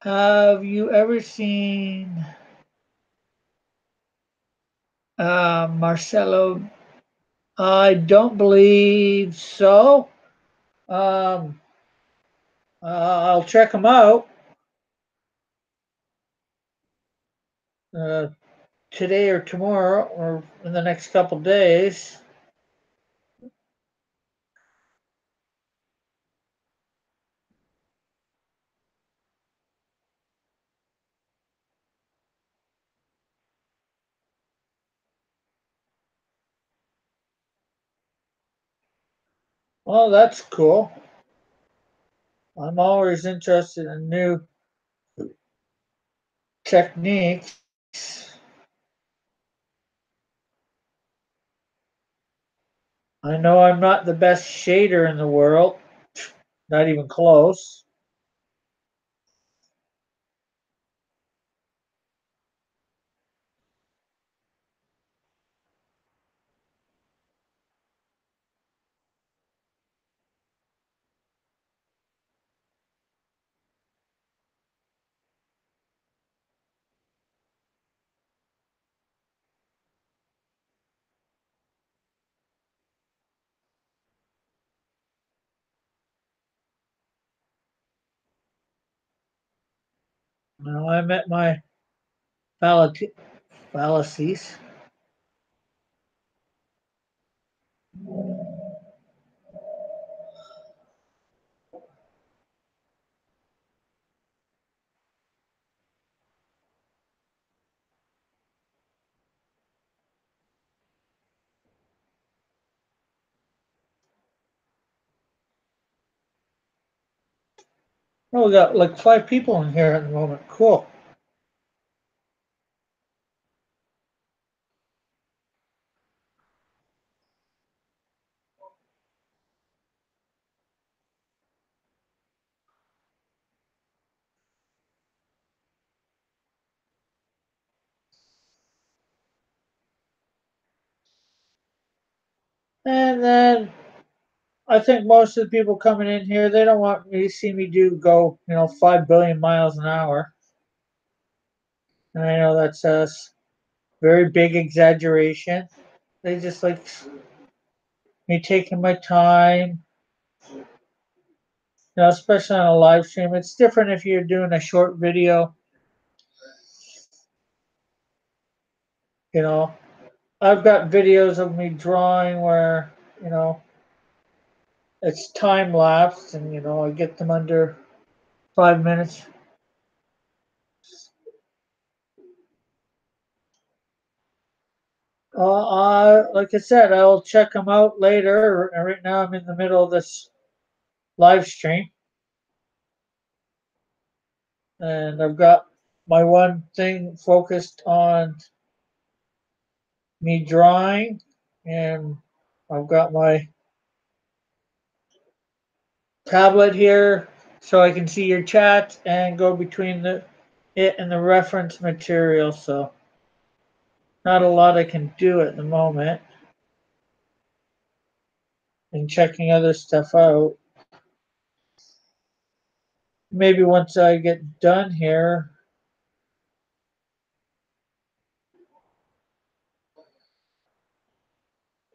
Have you ever seen Marcelo? I don't believe so. Um, I'll check him out uh, today or tomorrow or in the next couple days. Well, that's cool. I'm always interested in new techniques. I know I'm not the best shader in the world, not even close. Now I'm at my fallacies. Oh, we got like 5 people in here at the moment. Cool. And then I think most of the people coming in here, they don't want me to see me go, 5 billion miles an hour. And I know that's a very big exaggeration. They just like me taking my time, especially on a live stream. It's different if you're doing a short video. You know, I've got videos of me drawing where, you know, it's time lapse and, I get them under 5 minutes. Like I said, I'll check them out later. Right now, I'm in the middle of this live stream, and I've got my one thing focused on me drawing, and I've got my tablet here so I can see your chat and go between it and the reference material. So not a lot I can do at the moment, and checking other stuff out. maybe once I get done here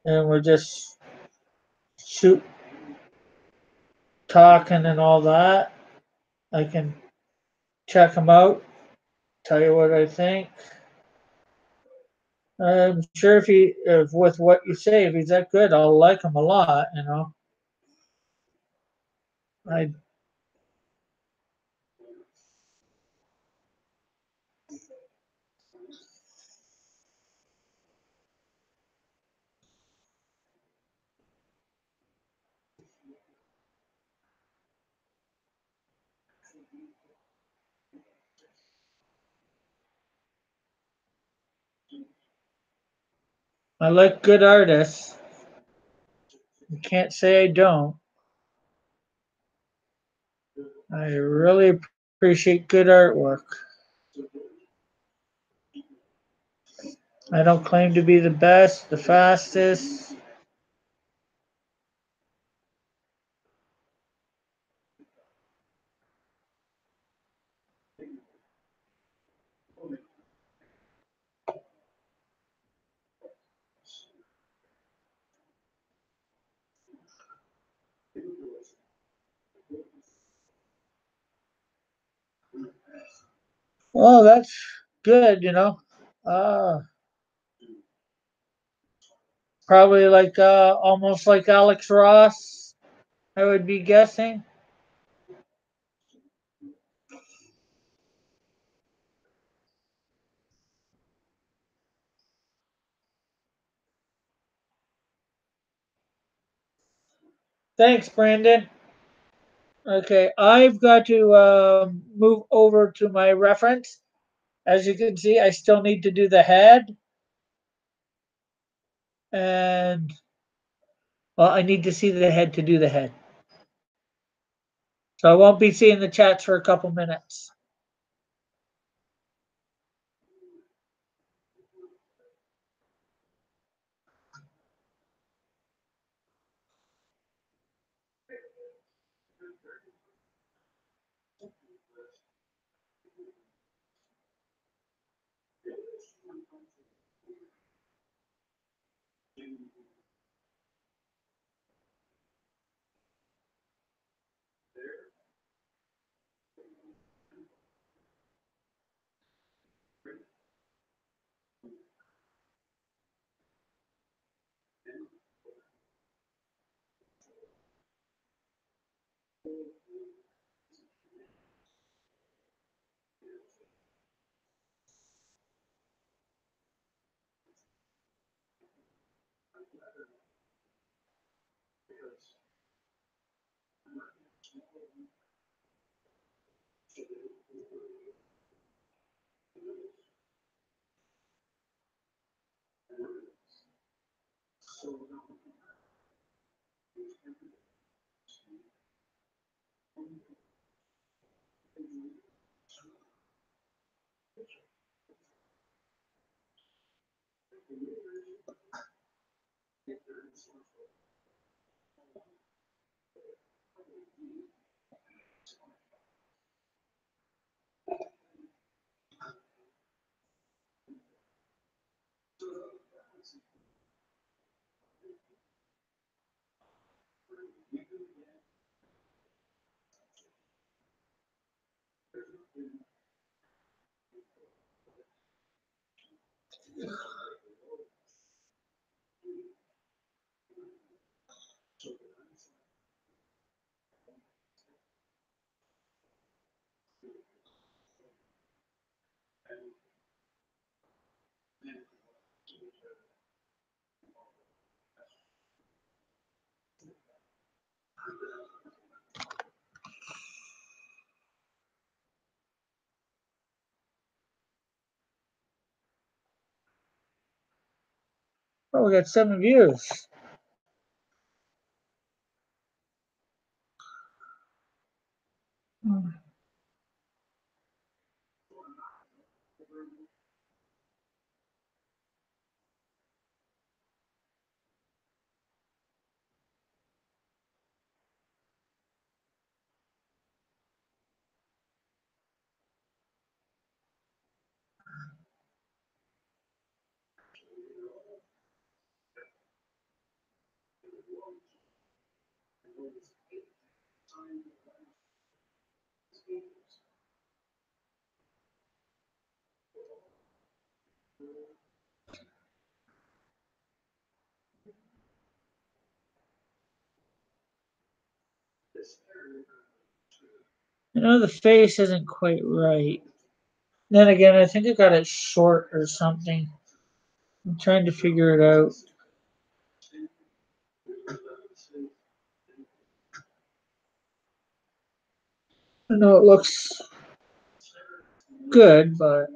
and we're just shoot talking and all that, I can check them out, tell you what I think. I'm sure if with what you say, if he's that good, I'll like him a lot. I I like good artists. You can't say I don't. I really appreciate good artwork. I don't claim to be the best, the fastest. Oh, that's good. Uh, Probably like almost like Alex Ross, I would be guessing. Thanks, Brandon. Okay, I've got to move over to my reference. As you can see, I still need to do the head, and well, I need to see the head to do the head. So I won't be seeing the chats for a couple minutes. Oh, we got 7 views. The face isn't quite right. Then again, I think I got it short or something. I'm trying to figure it out. I know it looks good, but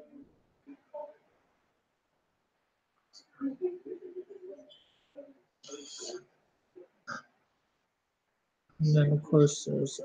and then of course there's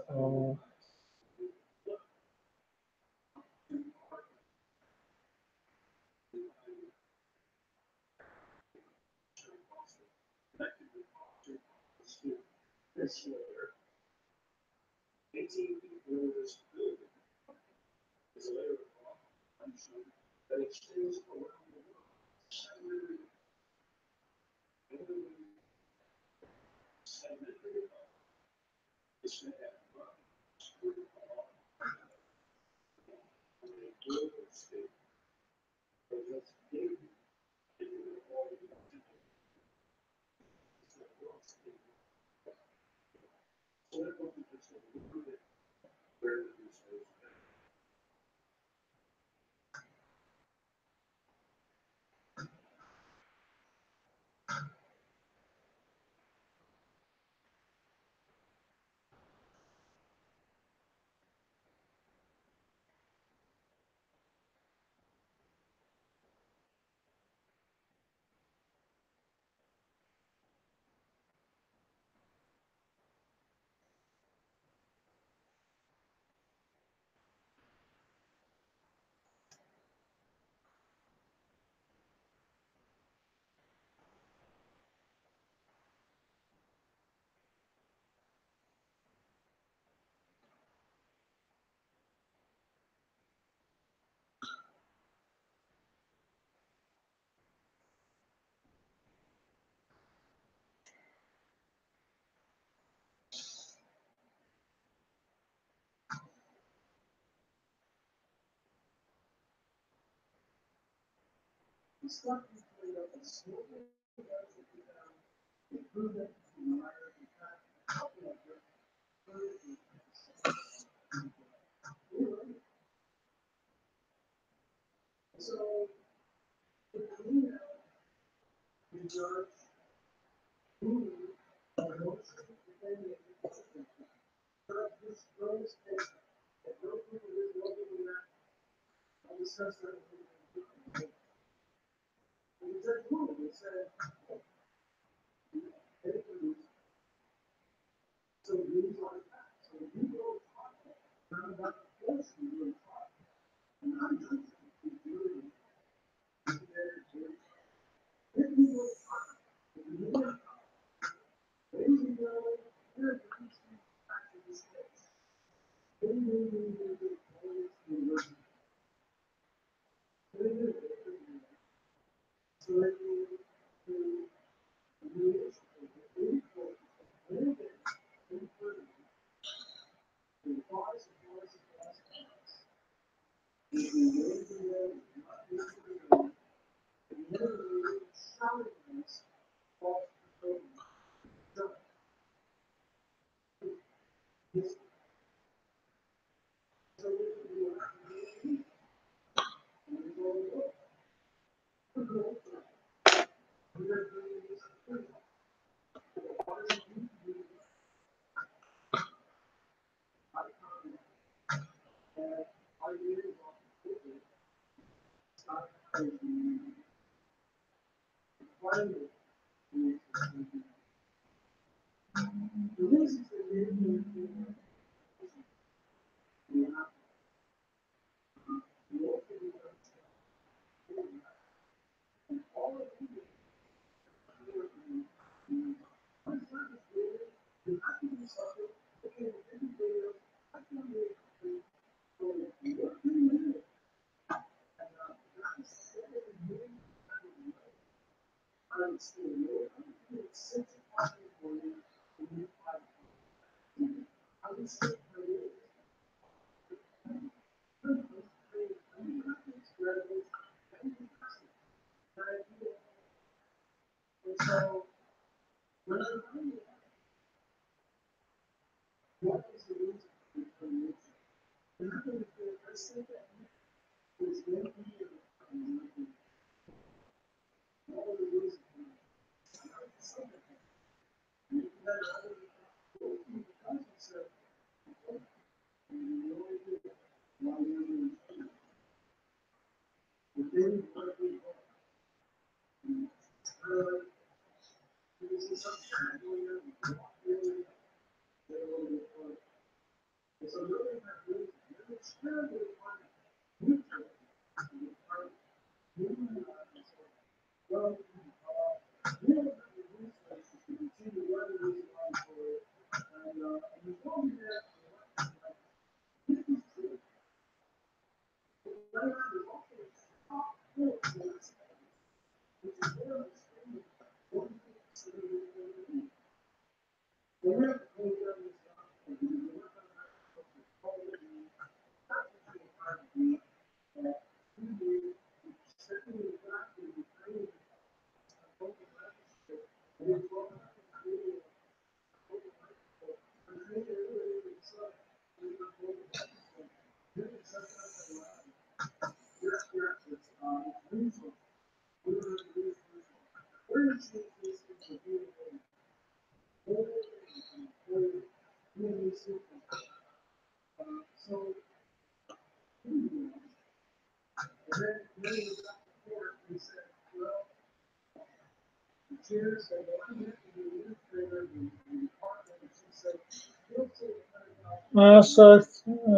So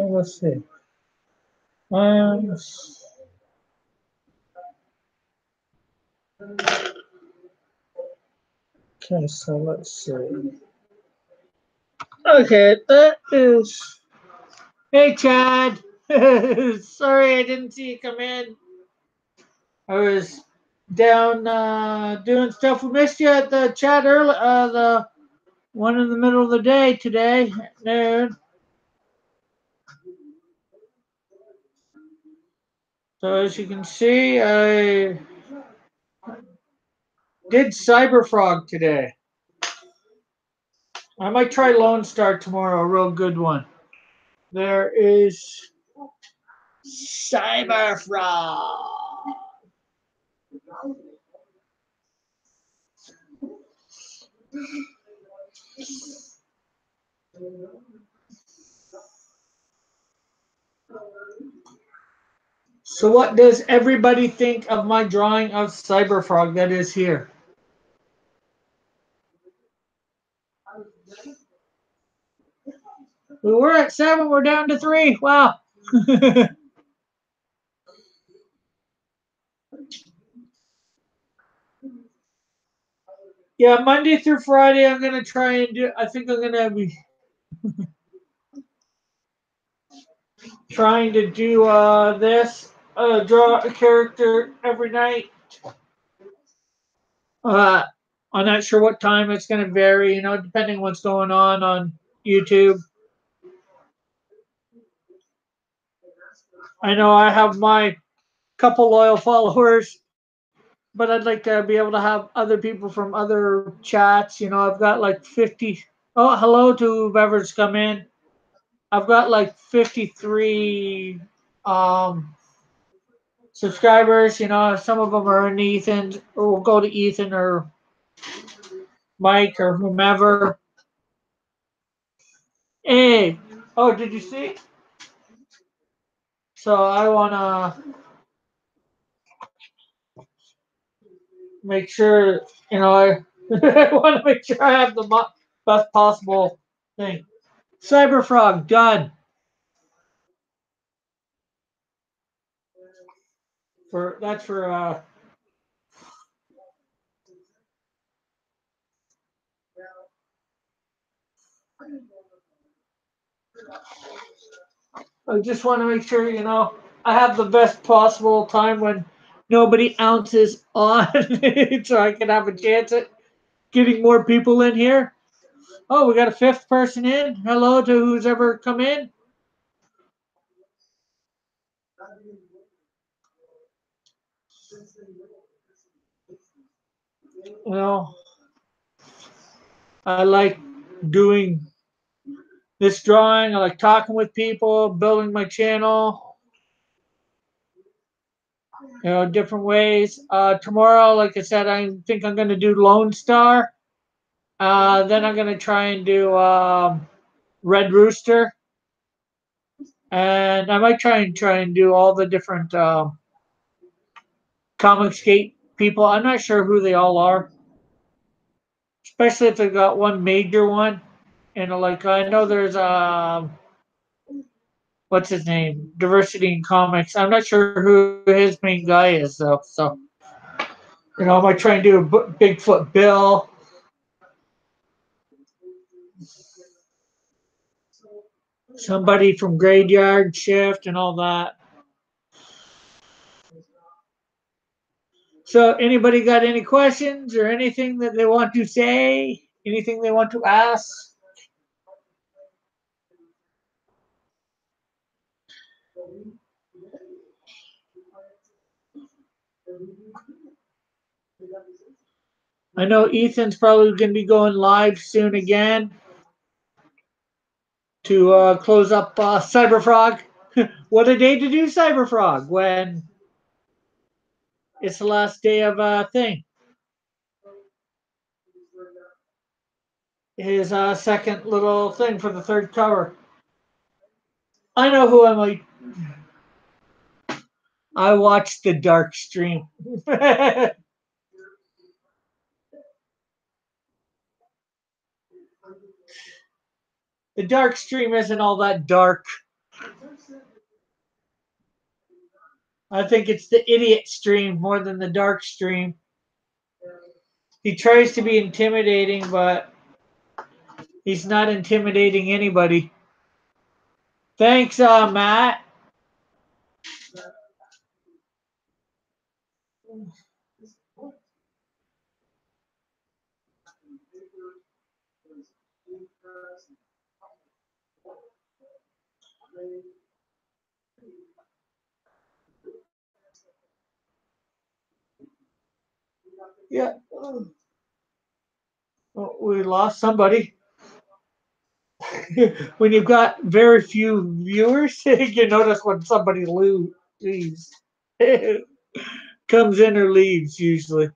let's see. Okay, so let's see. Okay, that is. Hey, Chad. Sorry, I didn't see you come in. I was down doing stuff. We missed you at the chat early. The one in the middle of the day today at noon. So as you can see, I did Cyberfrog today. I might try Lone Star tomorrow, a real good one. There is Cyberfrog. So what does everybody think of my drawing of Cyberfrog that is here? We were at 7, we're down to 3. Wow. Yeah, Monday through Friday I'm gonna try and do. I think I'm gonna be trying to do this. Draw a character every night. Uh, I'm not sure what time it's gonna vary. Depending on what's going on YouTube. I know I have my couple loyal followers, but I'd like to be able to have other people from other chats. I've got like 50. Oh, hello to whoever's come in. I've got like 53 subscribers. Some of them are in Ethan, or we'll go to Ethan or Mike or whomever. Hey, oh, did you see? So I want to make sure, I, I want to make sure I have the best possible thing. Cyberfrog, done. That's for I just want to make sure, I have the best possible time when nobody else is on so I can have a chance at getting more people in here. Oh, we got a fifth person in. Hello to who's ever come in. Well, I like doing this drawing. I like talking with people, building my channel, different ways. Tomorrow, like I said, I think I'm going to do Lone Star. Then I'm going to try and do Red Rooster. And I might try and do all the different comic skate people. I'm not sure who they all are, especially if they got one major one. And like I know there's what's his name? Diversity in Comics. I'm not sure who his main guy is though. So I might try and do a Bigfoot Bill. Somebody from Graveyard Shift and all that. So anybody got any questions or anything that they want to say? Anything they want to ask? I know Ethan's probably going to be going live soon again to close up Cyberfrog. What a day to do Cyberfrog when it's the last day of thing. His second little thing for the third cover. I know who I might. I watched the dark stream. The dark stream isn't all that dark. I think it's the idiot stream more than the dark stream. He tries to be intimidating, but he's not intimidating anybody. Thanks, Matt. Yeah. Oh, we lost somebody. When you've got very few viewers, you notice when somebody leaves. Comes in or leaves usually.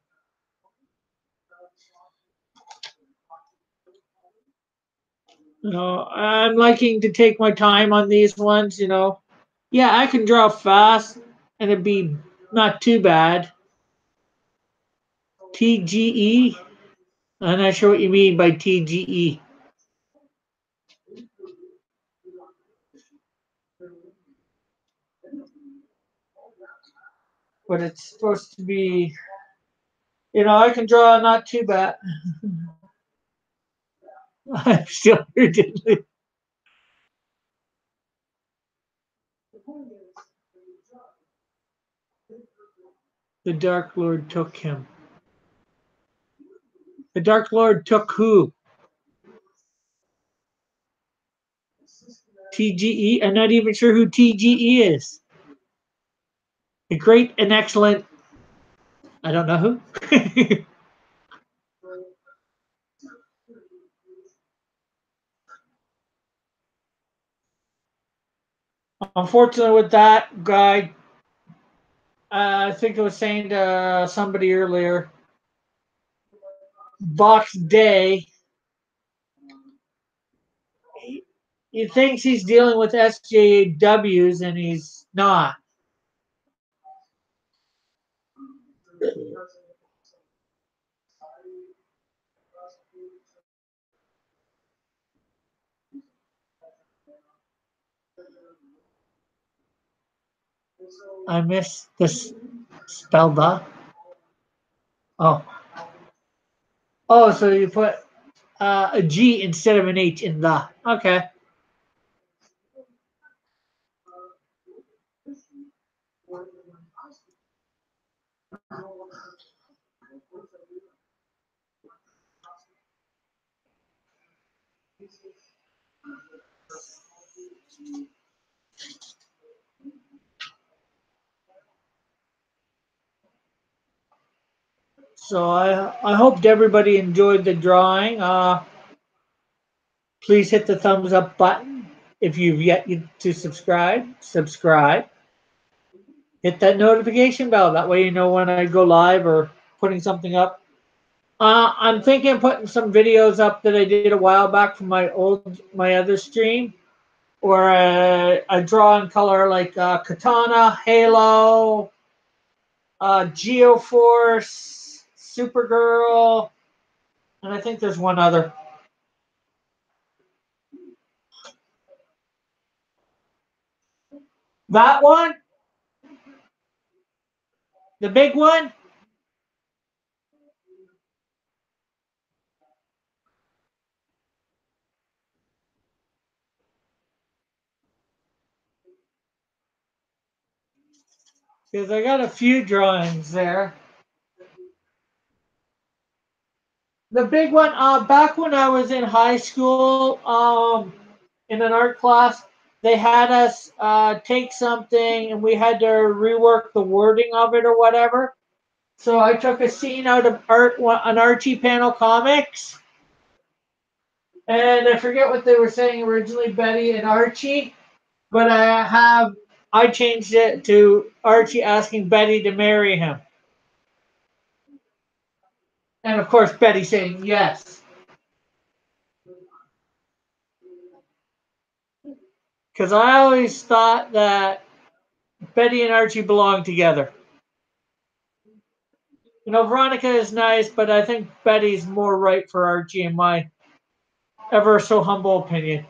I'm liking to take my time on these ones. Yeah, I can draw fast and it'd be not too bad. TGE? I'm not sure what you mean by TGE. But it's supposed to be, I can draw not too bad. I'm still here, didn't The Dark Lord took him. The Dark Lord took who? TGE? I'm not even sure who TGE is. The great and excellent. I don't know who. Unfortunately, with that guy, I think I was saying to somebody earlier, Box Day, he thinks he's dealing with SJWs and he's not. I miss this spell the. Oh. Oh, so you put a G instead of an H in the. Okay. So I hoped everybody enjoyed the drawing. Please hit the thumbs up button. If you've yet to subscribe. Hit that notification bell. That way you know when I go live or putting something up. I'm thinking of putting some videos up that I did a while back from my other stream, or a draw in color like Katana, Halo, Geoforce, Supergirl, and I think there's one other. That one, the big one. Because I got a few drawings there. The big one, back when I was in high school, in an art class, they had us take something and we had to rework the wording of it or whatever. So I took a scene out of an Archie panel comics, and I forget what they were saying originally, Betty and Archie, but I changed it to Archie asking Betty to marry him, and of course Betty saying yes, because I always thought that Betty and Archie belong together. You know, Veronica is nice, but I think Betty's more right for Archie, in my ever so humble opinion.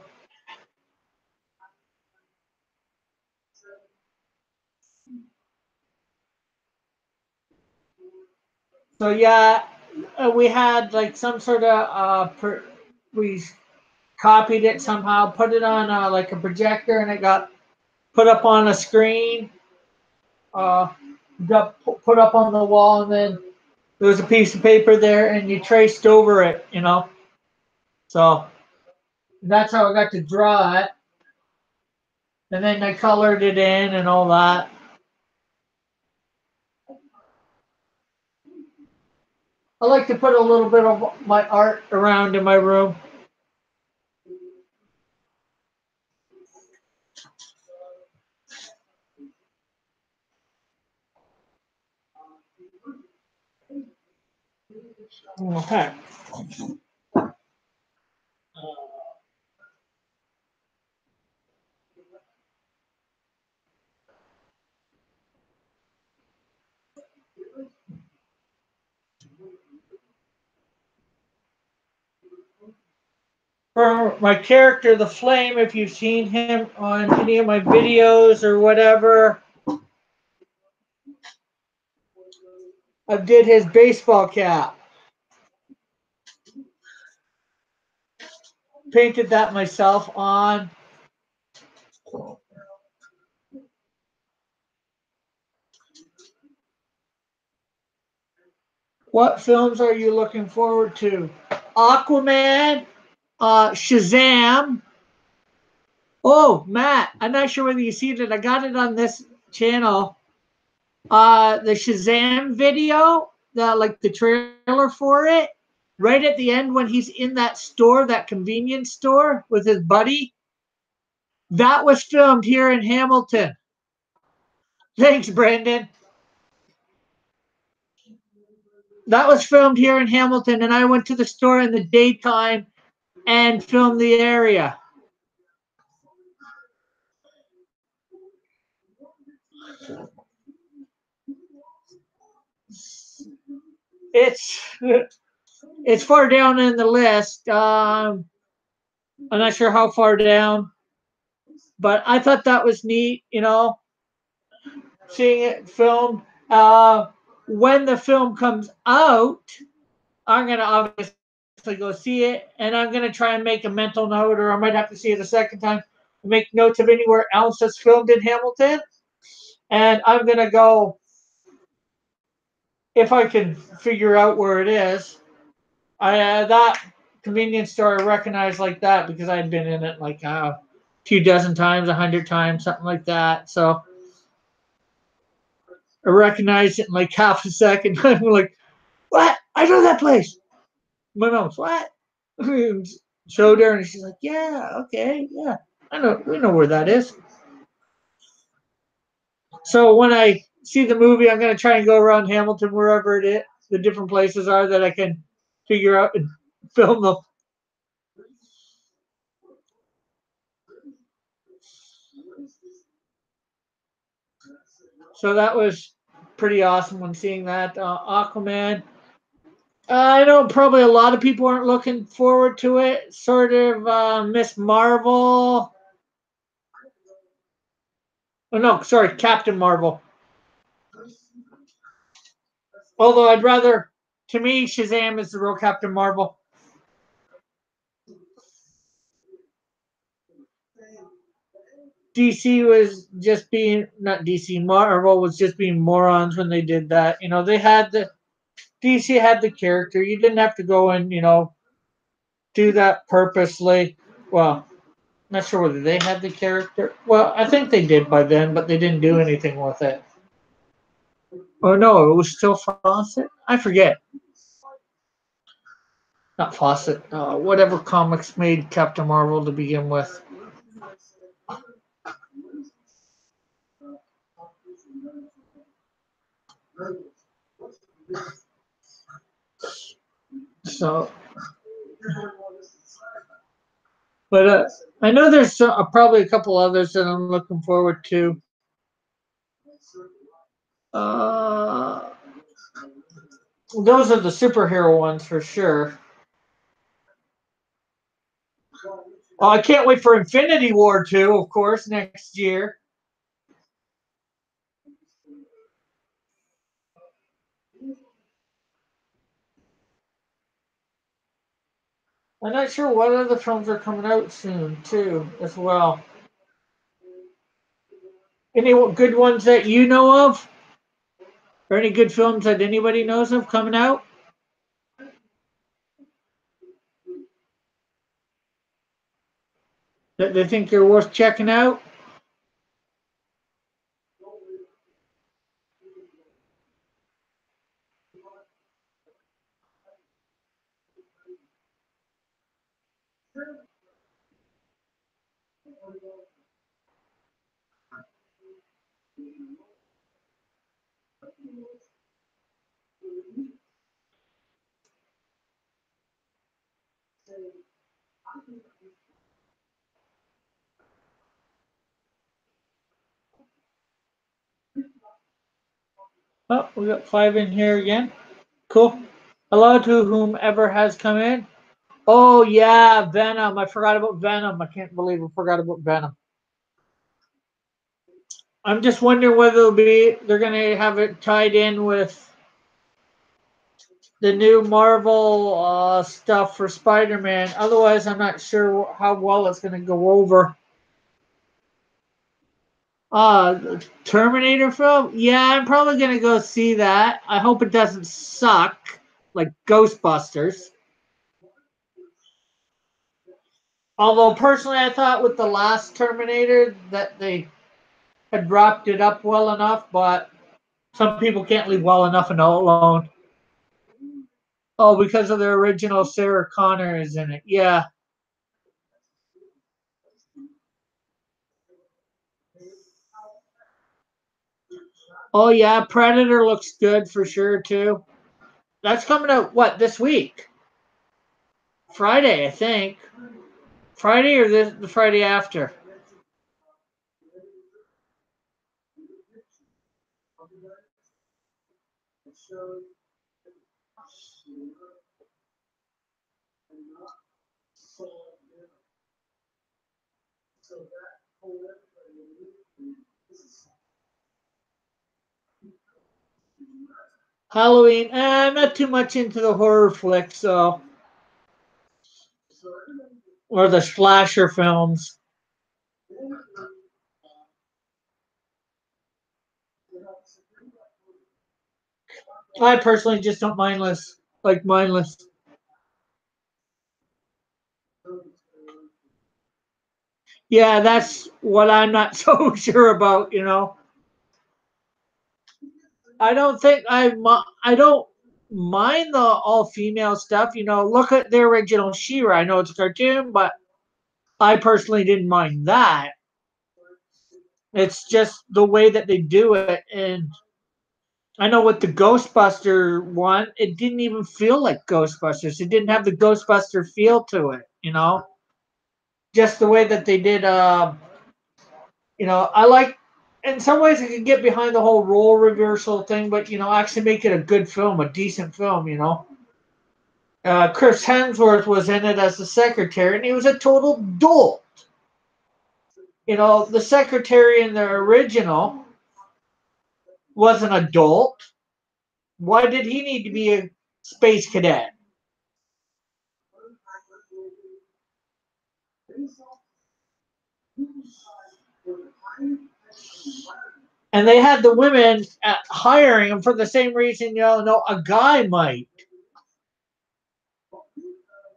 So yeah, we had like some sort of we copied it somehow, put it on like a projector, and it got put up on a screen. Uh, got put up on the wall, and then there was a piece of paper there, and you traced over it. You know, so that's how I got to draw it, and then I colored it in and all that. I like to put a little bit of my art around in my room. Okay. For my character, the Flame, if you've seen him on any of my videos or whatever, I did his baseball cap. Painted that myself on. What films are you looking forward to? Aquaman, Shazam. Oh, Matt, I'm not sure whether you see it. I got it on this channel. The Shazam video, the trailer for it, right at the end when he's in that store, that convenience store with his buddy. That was filmed here in Hamilton. Thanks, Brandon. That was filmed here in Hamilton, and I went to the store in the daytime and filmed the area. It's far down in the list. I'm not sure how far down, but I thought that was neat. You know, seeing it filmed. When the film comes out, I'm gonna obviously go see it, and I'm gonna try and make a mental note, or I might have to see it a second time. Make notes of anywhere else that's filmed in Hamilton, and I'm gonna go if I can figure out where it is. That convenience store I recognize like that because I'd been in it like a few dozen times, 100 times, something like that. So I recognized it in like half a second. I'm like, what? I know that place. My mom's what? showed her, and she's like, "Yeah, okay, yeah, I know, we know where that is." So when I see the movie, I'm gonna try and go around Hamilton, wherever it is, the different places are that I can figure out and film them. So that was pretty awesome when seeing that Aquaman. I know probably a lot of people aren't looking forward to it. Sort of Miss Marvel. Oh no, sorry, Captain Marvel. Although I'd rather, to me, Shazam is the real Captain Marvel. DC was just being, not DC, Marvel was just being morons when they did that. You know, they had the, DC had the character. You didn't have to go and, do that purposely. Well, not sure whether they had the character. Well, I think they did by then, but they didn't do anything with it. Or no, it was still Fawcett? I forget. Not Fawcett. Whatever comics made Captain Marvel to begin with. So, but I know there's probably a couple others that I'm looking forward to. Uh, those are the superhero ones for sure. Oh, I can't wait for Infinity War 2, of course, next year. I'm not sure what other films are coming out soon, too, as well. Any good ones that you know of? Or any good films that anybody knows of coming out? That they think are worth checking out? Oh, we got 5 in here again. Cool. Hello to whomever has come in. Oh yeah, Venom. I forgot about Venom. I can't believe I forgot about Venom. I'm just wondering whether they're gonna have it tied in with the new Marvel stuff for Spider-Man. Otherwise, I'm not sure how well it's gonna go over. The Terminator film? Yeah, I'm probably gonna go see that. I hope it doesn't suck like Ghostbusters. Although personally, I thought with the last Terminator that they had wrapped it up well enough, but some people can't leave well enough and alone. Oh, because of the original Sarah Connor is in it. Yeah. Oh yeah, Predator looks good for sure too. That's coming out what this week? Friday, I think. Friday or the Friday after. Halloween. I'm not too much into the horror flicks, so or the slasher films. I personally just don't mindless like mindless. Yeah, that's what I'm not so sure about. I don't think I don't mind the all-female stuff. Look at the original She-Ra. I know it's a cartoon, but I personally didn't mind that. It's just the way that they do it. And I know with the Ghostbuster one, it didn't even feel like Ghostbusters. It didn't have the Ghostbuster feel to it. Just the way that they did. I like. In some ways, I can get behind the whole role reversal thing, but actually make it a good film, a decent film. Chris Hemsworth was in it as the secretary, and he was a total dolt. The secretary in the original was an adult. Why did he need to be a space cadet? And they had the women hiring him for the same reason, no, a guy might.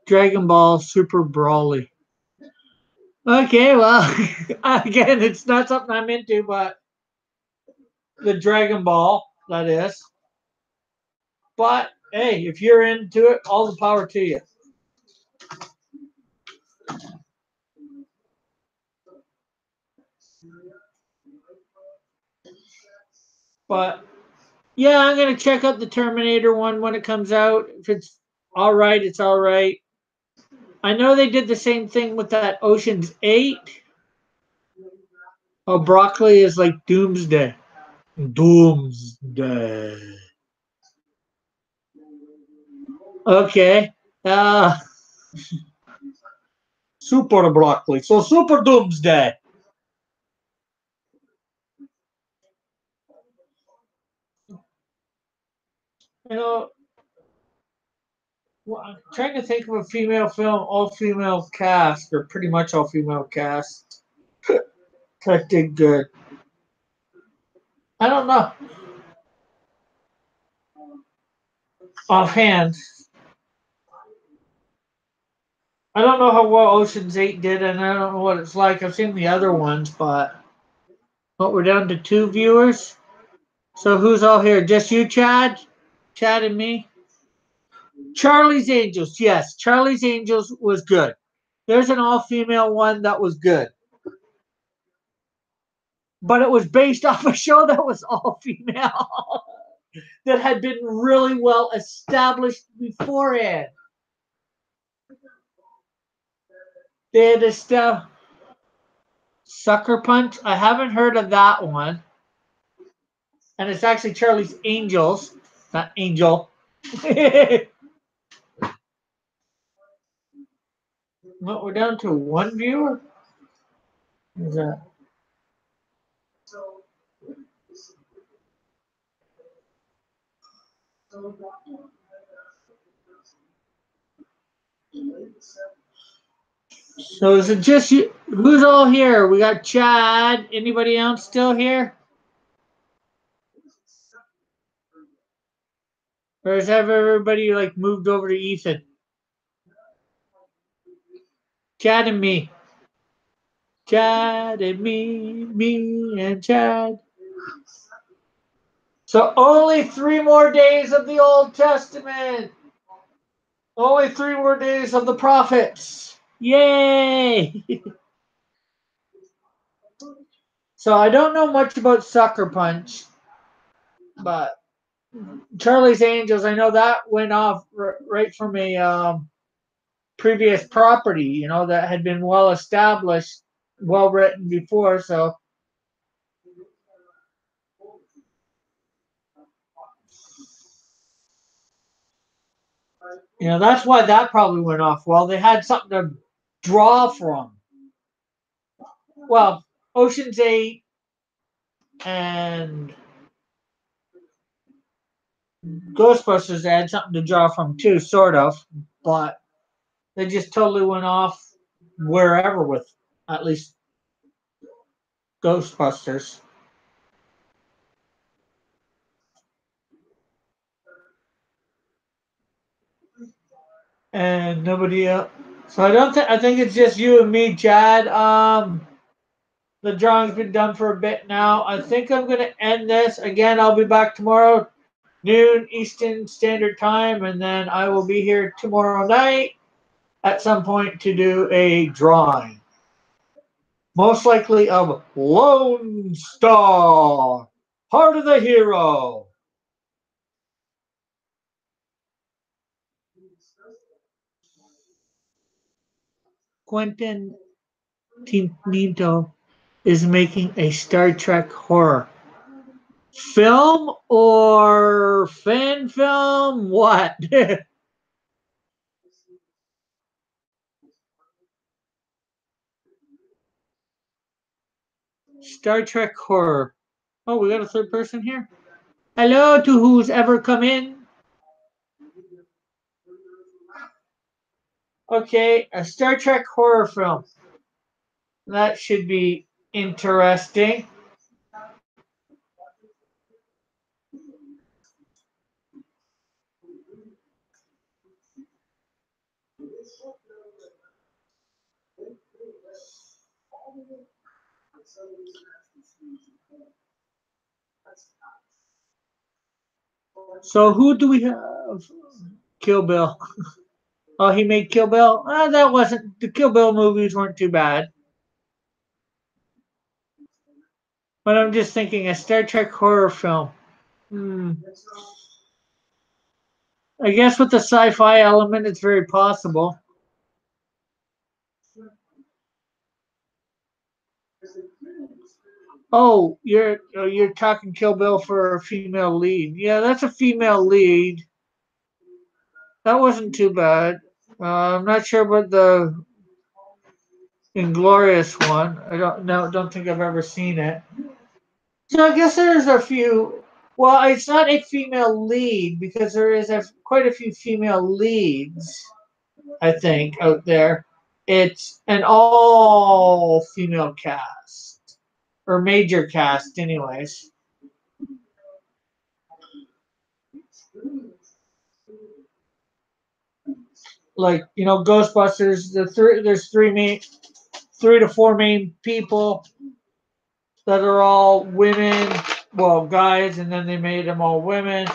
Dragon Ball Super Brawly. Okay, well, again, it's not something I'm into, but the Dragon Ball, that is. But hey, if you're into it, all the power to you. But yeah, I'm gonna check out the Terminator one when it comes out. If it's all right, it's all right. I know they did the same thing with that Ocean's 8. Oh, broccoli is like doomsday. Doomsday. Okay. Uh, super broccoli. So super doomsday. You know, well, I'm trying to think of a female film, all female cast, or pretty much all female cast. That did good. I don't know. Offhand, I don't know how well Ocean's 8 did, and I don't know what it's like. I've seen the other ones, but we're down to 2 viewers. So who's all here? Just you, Chad? Chad and me? Charlie's Angels. Yes, Charlie's Angels was good. There's an all-female one that was good. But it was based off a show that was all-female that had been really well established beforehand. They had established Sucker Punch. I haven't heard of that one. And it's actually Charlie's Angels, not Angel. Well, we're down to 1 viewer. Is that? So is it just you? Who's all here? We got Chad. Anybody else still here? Or has everybody like moved over to Ethan? Chad and me. Chad and me and Chad. So only 3 more days of the Old Testament. Only 3 more days of the prophets. Yay! So I don't know much about Sucker Punch, but Charlie's Angels, I know that went off right from a previous property, that had been well established, well written before. So, that's why that probably went off well. They had something to draw from. Well, Ocean's 8 and Ghostbusters had something to draw from too, sort of, but they just totally went off wherever with at least Ghostbusters. And nobody else. So I don't think I think it's just you and me, Chad. The drawing's been done for a bit now. I think I'm gonna end this again. I'll be back tomorrow noon Eastern Standard Time, and then I will be here tomorrow night at some point to do a drawing. Most likely of Lone Star, Heart of the Hero. Quentin Tarantino is making a Star Trek horror film or fan film? What? Star Trek horror. Oh, we got a third person here. Hello to who's ever come in. Okay, a Star Trek horror film. That should be interesting. So who do we have? Kill Bill. Oh, he made Kill Bill. That wasn't the Kill Bill movies weren't too bad. But I'm just thinking a Star Trek horror film. Hmm. I guess with the sci-fi element, it's very possible. Oh, you're talking Kill Bill for a female lead. Yeah, that's a female lead. That wasn't too bad. I'm not sure about the Inglorious one. I don't think I've ever seen it. So I guess there's a few. Well, it's not a female lead because there is quite a few female leads. I think out there. It's an all female cast or major cast, anyways. Like Ghostbusters. There's three to four main people that are all women, well, guys, and then they made them all women.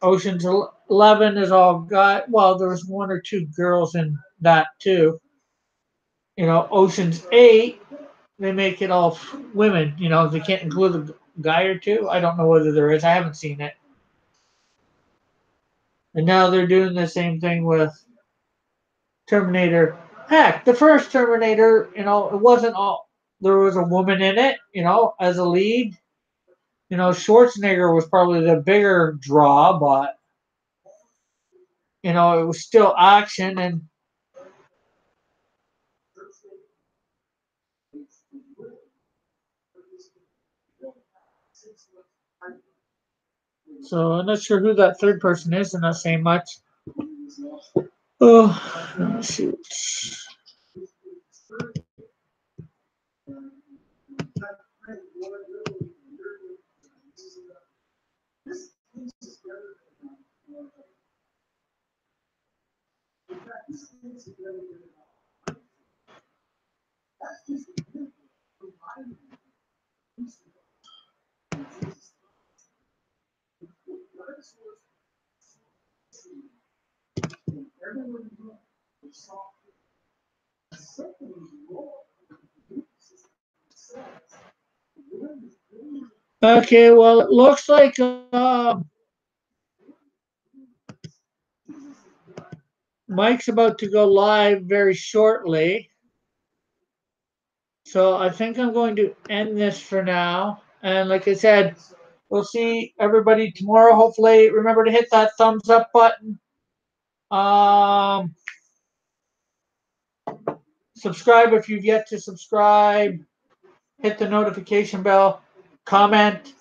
Ocean's 11 is all guy. Well, there was one or two girls in that too. Ocean's 8, they make it all women. They can't include a guy or two. I don't know whether there is. I haven't seen it. And now they're doing the same thing with Terminator. Heck, the first Terminator, it wasn't all. There was a woman in it, as a lead. Schwarzenegger was probably the bigger draw, but it was still action, and so I'm not sure who that third person is. They're not saying much. Oh, let me see. Okay, well, it looks like Mike's about to go live very shortly. So I think I'm going to end this for now. And like I said, we'll see everybody tomorrow. Hopefully, remember to hit that thumbs up button. Um, Subscribe if you've yet to subscribe. Hit the notification bell. Comment.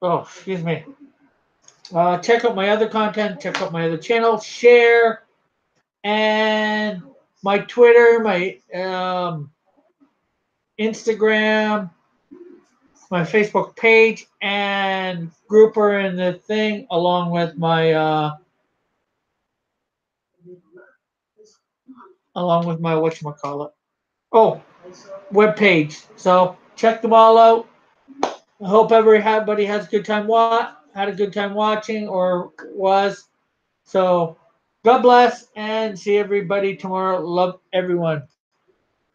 Oh, excuse me. Check out my other content. Check out my other channel. Share. And my Twitter, my Instagram, my Facebook page, and grouper in the thing, along with my whatchamacallit. Oh, web page. So check them all out. I hope everybody has a good time had a good time watching or was. So God bless and see everybody tomorrow. Love everyone.